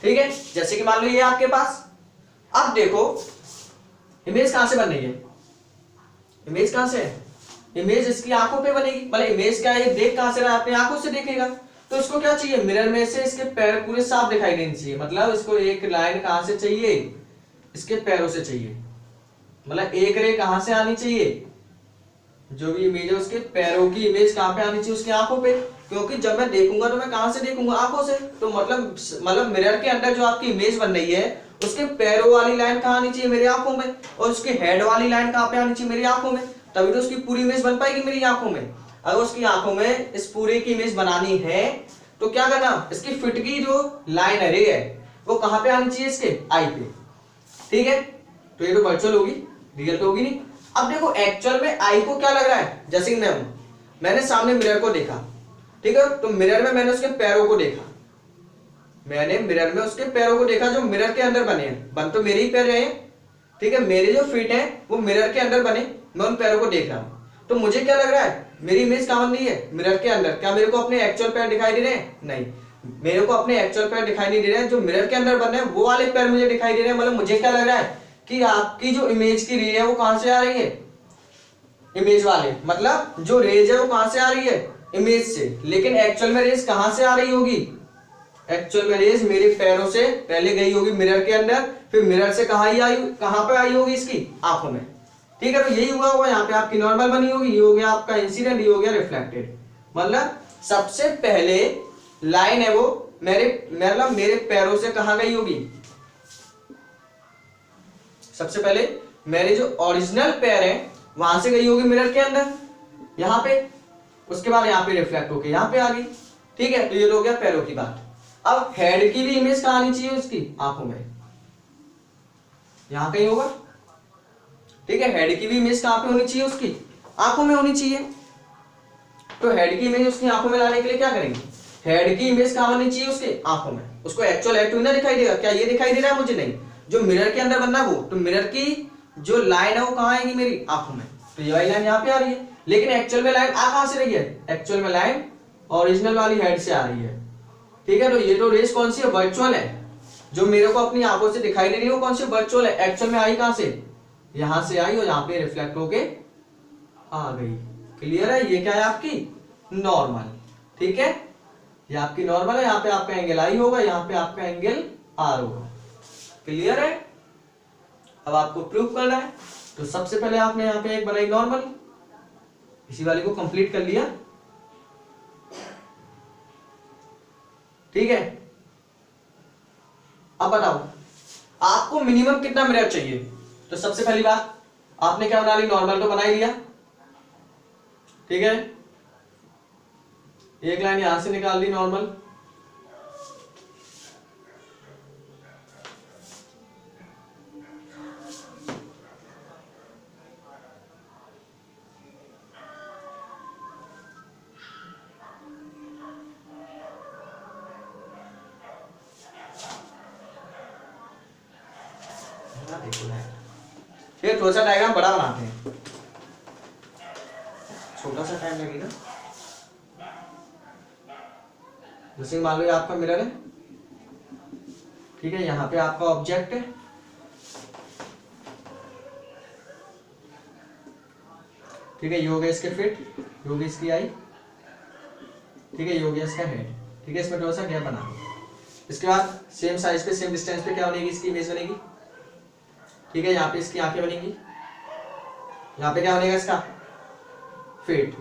ठीक है, जैसे कि मान लो ये आपके पास, अब देखो इमेज कहां से बन रही है, इमेज कहां से है, इमेज इसकी आंखों पे बनेगी, मतलब इमेज क्या है, देख कहां से रहा है, अपनी आंखों से देखेगा। तो इसको क्या चाहिए, मिरर में से इसके पैर पूरे साफ दिखाई देनी चाहिए, मतलब इसको एक लाइन कहां से चाहिए, इसके पैरों से चाहिए, मतलब एक रे कहां से आनी चाहिए, जो भी इमेज है उसके पैरों की इमेज कहां पे आनी चाहिए, उसकी आंखों पे, क्योंकि जब मैं देखूंगा तो मैं कहां से देखूंगा, आंखों से। तो मतलब मिरर के अंदर जो आपकी इमेज बन रही है उसके पैरों वाली लाइन कहां आनी चाहिए, मेरी आंखों में, और उसके हेड वाली लाइन कहां पे आनी चाहिए, मेरी आंखों में, तभी तो उसकी पूरी इमेज बन पाएगी मेरी आंखों में। अगर उसकी आंखों में इस पूरे की इमेज बनानी है तो क्या करना, इसकी फिट की जो लाइन है, रे है, वो कहां पे आनी चाहिए, इसके आई पे। ठीक है, तो ये तो वर्चुअल होगी, रियल तो होगी नहीं। अब देखो एक्चुअल में आई को क्या लग रहा है, जैसे मैं हूं, मैंने सामने मिरर को देखा, ठीक है, तो मिरर में मैंने उसके पैरों को देखा, मैंने मिरर में उसके पैरों को देखा जो मिरर के अंदर बने हैं, बन तो मेरे ही पैर रहे हैं, ठीक है, मेरे जो फीट हैं वो मिरर के अंदर बने, मैं उन पैरों को देख रहा हूं। तो मुझे क्या लग रहा है, मेरी इमेज कहां बन रही है, मिरर के अंदर। क्या मेरे को अपने एक्चुअल पैर दिखाई दे रहे हैं, नहीं, मेरे को अपने एक्चुअल पैर दिखाई नहीं दे रहे हैं, जो मिरर के अंदर बन रहे हैं वो वाले पैर मुझे दिखाई दे रहे हैं। मतलब मुझे क्या लग रहा है कि आपकी जो इमेज की रे है वो कहां से आ रही है, इमेज वाले, मतलब जो रेज है वो कहां से आ रही है, इमेज से, लेकिन एक्चुअल में रेज कहां से आ रही होगी, एक्चुअल में रेज मेरे पैरों से पहले गई होगी मिरर के अंदर, फिर मिरर से कहां पे आई होगी, इसकी आंखों में। ठीक है, तो यही हुआ होगा, यहाँ पे आपकी नॉर्मल बनी होगी, ये हो गया आपका इंसिडेंट, ये हो गया रिफ्लेक्टेड। मतलब सबसे पहले लाइन है वो मेरे पैरों से कहां गई होगी, सबसे पहले मेरे जो ओरिजिनल पैर है वहां से गई होगी मिरर के अंदर, यहां पे, उसके बाद यहाँ पे रिफ्लेक्ट होके यहाँ पे आ गई। ठीक है, तो ये तो हो गया पैरों की बात। अब हेड की भी इमेज कहां आनी चाहिए, उसकी आंखों में, यहां कहीं होगा। ठीक है, हेड की भी इमेज कहां पे होनी चाहिए, उसकी आंखों में होनी चाहिए। तो हेड की इमेज उसकी आंखों में लाने के लिए क्या करेंगे, हेड की इमेज कहां होनी चाहिए, उसके आंखों में, उसको एक्चुअल हेड ना दिखाई देगा, क्या ये दिखाई दे रहा है मुझे, नहीं, जो मिरर के अंदर बनना वो, तो मिरर की जो लाइन है वो कहां आएगी, मेरी आंखों में, तो ये वाली लाइन यहाँ पे आ रही है। लेकिन एक्चुअल में लाइन आ कहां से रही है, एक्चुअल में लाइन ओरिजिनल वाली हेड से आ रही है। ठीक है, तो ये तो रेस कौन सी है, वर्चुअल है, जो मेरे को अपनी आंखों से दिखाई दे रही है वो कौन सी वर्चुअल है, एक्चुअल में आई कहां से, यहां से आई और यहाँ पे रिफ्लेक्ट होके आ गई। क्लियर है, ये क्या है आपकी नॉर्मल। ठीक है, ये आपकी नॉर्मल है, यहाँ पे आपका एंगल आई होगा, यहाँ पे आपका एंगल आर होगा। क्लियर है, अब आपको प्रूव करना है, तो सबसे पहले आपने यहाँ पे एक बनाई नॉर्मल, इसी वाली को कंप्लीट कर लिया। ठीक है, अब बताओ आपको मिनिमम कितना मिरर चाहिए। तो सबसे पहली बात आपने क्या बना ली, नॉर्मल तो बना ही लिया। ठीक है, एक लाइन यहां से निकाल दी नॉर्मल, फिर थोड़ा सा डायग्राम बड़ा बनाते हैं, छोटा सा टाइम लगेगा। जैसे मान लो ये आपका मिरर है, ठीक है, यहाँ पे आपका ऑब्जेक्ट है, ठीक है, ये हो गया इसके फिट, ये हो गई इसकी आई, ठीक है, ये हो गया इसका हेड। ठीक है, इसमें थोड़ा सा गैप बना, इसके बाद सेम साइज पे सेम डिस्टेंस पे क्या बनेगी, इसकी इमेज बनेगी। ठीक है, यहाँ पे इसकी आंखें बनेंगी, यहाँ पे क्या बनेगा, इसका फिट,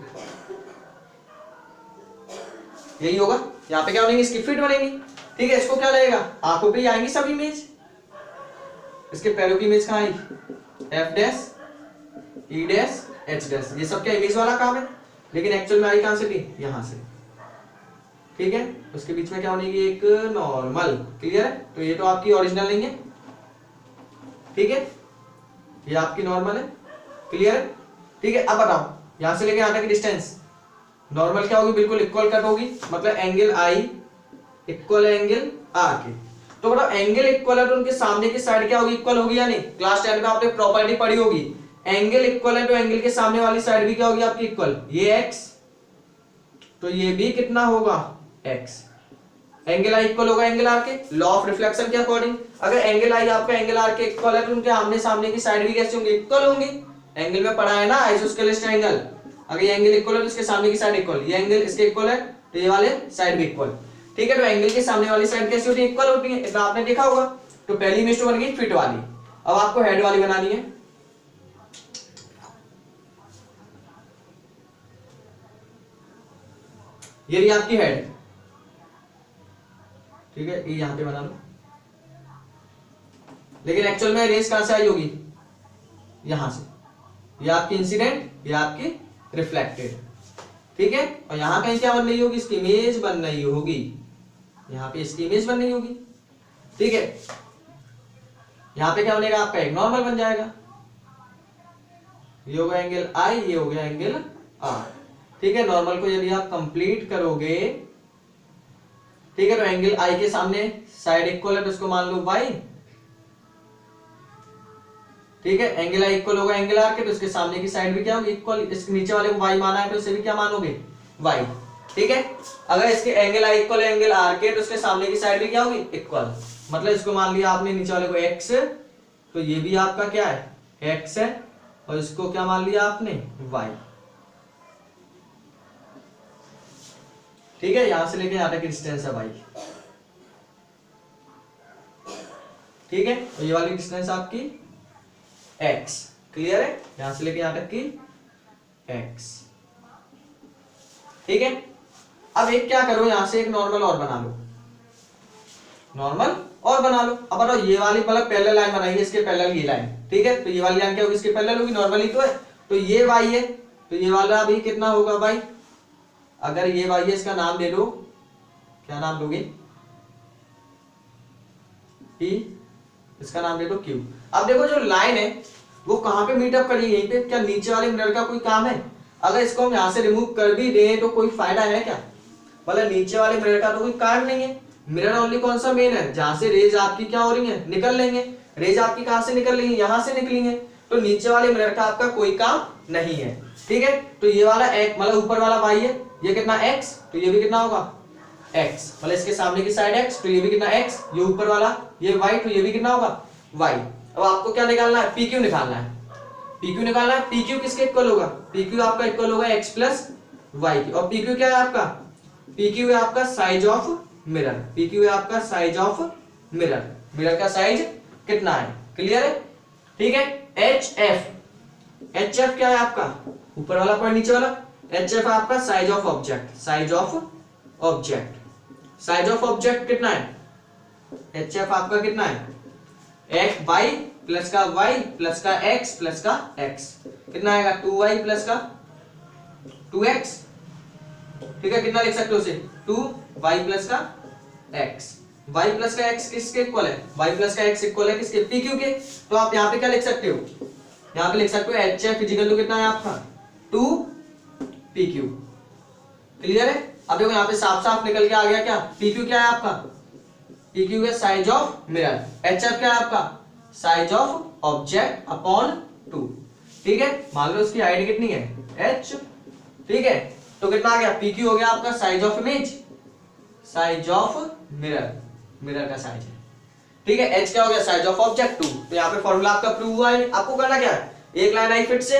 यही होगा। यहाँ पे क्या बनेगी, इसकी फिट बनेगी। ठीक है, इसको क्या लगेगा, आंखों पे ही आएंगी सब इमेज, इसके पैरों की इमेज कहाँ आएगी, एफ डैश, ई डैश, एच डैश, ये सब क्या इमेज वाला काम है, लेकिन एक्चुअल में आई कहां से थी, यहां से। ठीक है, उसके बीच में क्या बनेगी, एक नॉर्मल। क्लियर है, तो ये तो आपकी ओरिजिनल नहीं है, ठीक है, ये आपकी नॉर्मल है। क्लियर है, ठीक है। अब बताओ यहां से लेके यहां तक की डिस्टेंस नॉर्मल क्या होगी, बिल्कुल इक्वल कट होगी, मतलब angle i equal angle r के। तो बताओ एंगल इक्वल है तो उनके सामने की साइड क्या होगी, इक्वल होगी या नहीं। क्लास 10 में आपने प्रॉपर्टी पढ़ी होगी, एंगल इक्वल है तो एंगल के सामने वाली साइड भी क्या होगी आपकी इक्वल। ये x तो ये भी कितना होगा x। एंगल आई इक्वल होगा एंगल आर के, लॉ ऑफ रिफ्लेक्शन के अकॉर्डिंग। अगर एंगल आई आपका एंगल आर के इक्वल है तो उनके आमने सामने की साइड भी कैसे होंगी, इक्वल होंगी। एंगल में पढ़ा है ना आइसोस्केलेस ट्रायंगल, अगर ये एंगल इक्वल है तो इसके सामने की साइड इक्वल, ये एंगल इसके इक्वल है तो ये वाले साइड भी इक्वल। ठीक है, तो एंगल के सामने वाली साइड कैसी होती है, इक्वल होती है, इतना आपने देखा होगा। तो पहली इमेज तो बन गई फिट वाली। अब आपको हेड वाली बनानी है। ये रही आपकी हेड, ठीक है, ये यहां पे बना लो। लेकिन एक्चुअल में रेस कहां से आई होगी, यहां से, ये आपकी इंसिडेंट, ये आपकी रिफ्लेक्टेड। ठीक है, और यहां कहीं क्या बन रही होगी, इसकी इमेज बन रही होगी, यहां पे इसकी इमेज बन रही होगी। ठीक है, यहां पे क्या बनेगा आपका, एक नॉर्मल बन जाएगा। ये हो गया एंगल आई, ये हो गया एंगल आर। ठीक है, नॉर्मल को यदि आप कंप्लीट करोगे, ठीक है, तो एंगल आई के सामने साइड इक्वल है तो इसको मान लो वाई। ठीक है, एंगल आई इक्वल होगा एंगल आर के तो इसके सामने की साइड भी क्या होगी, इक्वल। इसके नीचे वाले को वाई माना है तो इसे भी क्या मानोगे, वाई। ठीक है, अगर इसके एंगल आई इक्वल है एंगल आर के तो इसके सामने की साइड भी क्या होगी, इक्वल। मतलब इसको मान लिया आपने नीचे वाले को एक्स, तो ये भी आपका क्या है, एक्स है, और इसको क्या मान लिया आपने, वाई। ठीक है, यहां से लेके यहां तक की डिस्टेंस है भाई। ठीक है, तो ये वाली डिस्टेंस आपकी x। क्लियर है, यहां से लेके यहां तक की x। ठीक है, अब एक क्या करो, यहां से एक नॉर्मल और बना लो, नॉर्मल और बना लो। अब बताओ ये वाली मतलब पैरेलल लाइन बनाई है, इसके पैरेलल ये लाइन। ठीक है, तो ये वाली लाइन क्या होगी, इसके पैरेलल होगी, नॉर्मल ही तो है। तो ये y है, तो ये वाला भी कितना होगा भाई, अगर ये y है इसका नाम दे दो, क्या नाम दोगे, P, इसका नाम दे दो Q। अब देखो जो लाइन है वो कहां पे मीटअप करी, यहीं पे। क्या नीचे वाले मिरर का कोई काम है, अगर इसको हम यहां से रिमूव कर भी दें तो कोई फायदा है क्या, मतलब नीचे वाले मिरर का तो कोई कारण नहीं है। मिरर ओनली कौन सा मेन है, जहां से रेज आपकी क्या हो रही है, निकल रही है। रेज आपकी कहां से निकल रही है, यहां से निकली है, तो नीचे वाले मिरर का आपका कोई काम नहीं है। ठीक है, तो ये वाला एक मतलब ऊपर वाला y है, ये कितना x, तो ये भी कितना होगा x, मतलब इसके सामने की साइड x, तो ये भी कितना x, ये ऊपर वाला ये y, तो ये भी कितना होगा y। अब आपको क्या निकालना है, PQ निकालना है। PQ निकालना है, PQ किसके इक्वल होगा, PQ आपका इक्वल होगा x प्लस y की। और PQ क्या है आपका, PQ है आपका साइज ऑफ मिरर, PQ है आपका साइज ऑफ मिरर, मिरर का साइज कितना है। क्लियर है, ठीक है। HF क्या है आपका, ऊपर वाला पर नीचे वाला, HF है आपका size of object, size of object, size of object कितना है, HF आपका कितना है, x y प्लस का y प्लस का x प्लस का x, कितना आएगा 2y प्लस का 2x। ठीक है, कितना लिख सकते हो उसे, 2y प्लस का x, y प्लस का x किसके इक्वल है, y प्लस का x इक्वल है किसके, PQ के। तो आप यहाँ पे क्या लिख सकते हो, यहाँ पे लिख सकते हो HF इक्वल टू कितना है आपका 2PQ। क्लियर है, अब देखो यहाँ पे साफ साफ निकल के आ गया क्या, PQ क्या है आपका, PQ है साइज ऑफ मिरर, HF क्या है आपका साइज ऑफ ऑब्जेक्ट अपॉन 2। ठीक है, मान लो उसकी हाइट कितनी है h। ठीक है, तो कितना आ गया, PQ हो गया आपका size of image, size of mirror, mirror का साइज है। ठीक है, h क्या हो गया साइज ऑफ ऑब्जेक्ट 2। तो यहाँ पे फॉर्मूला आपका प्रूव हुआ है। आपको करना क्या है, एक लाइन आई फिट से,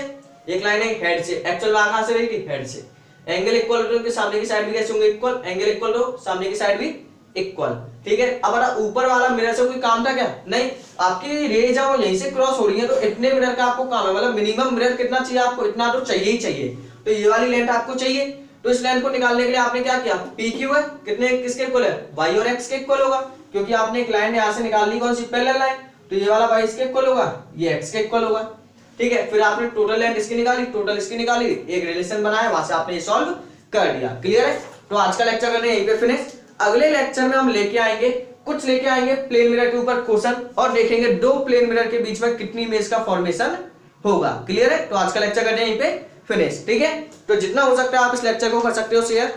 एक लाइन आई हेड से। एक्चुअल वहां कहां से रही थी, हेड से। एंगल इक्वल टू के सामने की साइड भी कैसे होंगे, इक्वल। एंगल इक्वल टू सामने की साइड भी इक्वल। ठीक है, अब बड़ा ऊपर वाला मिरर से कोई काम था क्या, नहीं। आपकी रेज है वो यहीं से क्रॉस हो रही है, तो इतने मिरर का आपको काम है, मतलब मिनिमम मिरर कितना चाहिए आपको, इतना तो चाहिए ही चाहिए। तो ये वाली लेंथ आपको चाहिए, तो इस लेंथ को निकालने के लिए आपने क्या किया, PQ है कितने किसके इक्वल है, y और x के इक्वल होगा, क्योंकि आपने एक लाइन यहां से निकालनी, कौन सी पैरेलल लाइन, तो ये वाला y इसके इक्वल होगा, ये x के इक्वल होगा। ठीक है, फिर आपने टोटल लेंथ इसकी निकाली, टोटल इसकी निकाली, एक रिलेशन बनाया, वहां से आपने ये सॉल्व कर दिया। क्लियर है, तो आज का लेक्चर करते हैं यहीं पे फिनिश। अगले लेक्चर में हम लेके आएंगे प्लेन मिरर के ऊपर क्वेश्चन और देखेंगे दो प्लेन मिरर के बीच में कितनी इमेज का फॉर्मेशन होगा। क्लियर है? तो आज का लेक्चर करते हैं यहीं पे फिनिश। ठीक है, तो जितना हो सकता है आप इस लेक्चर को कर सकते हो शेयर।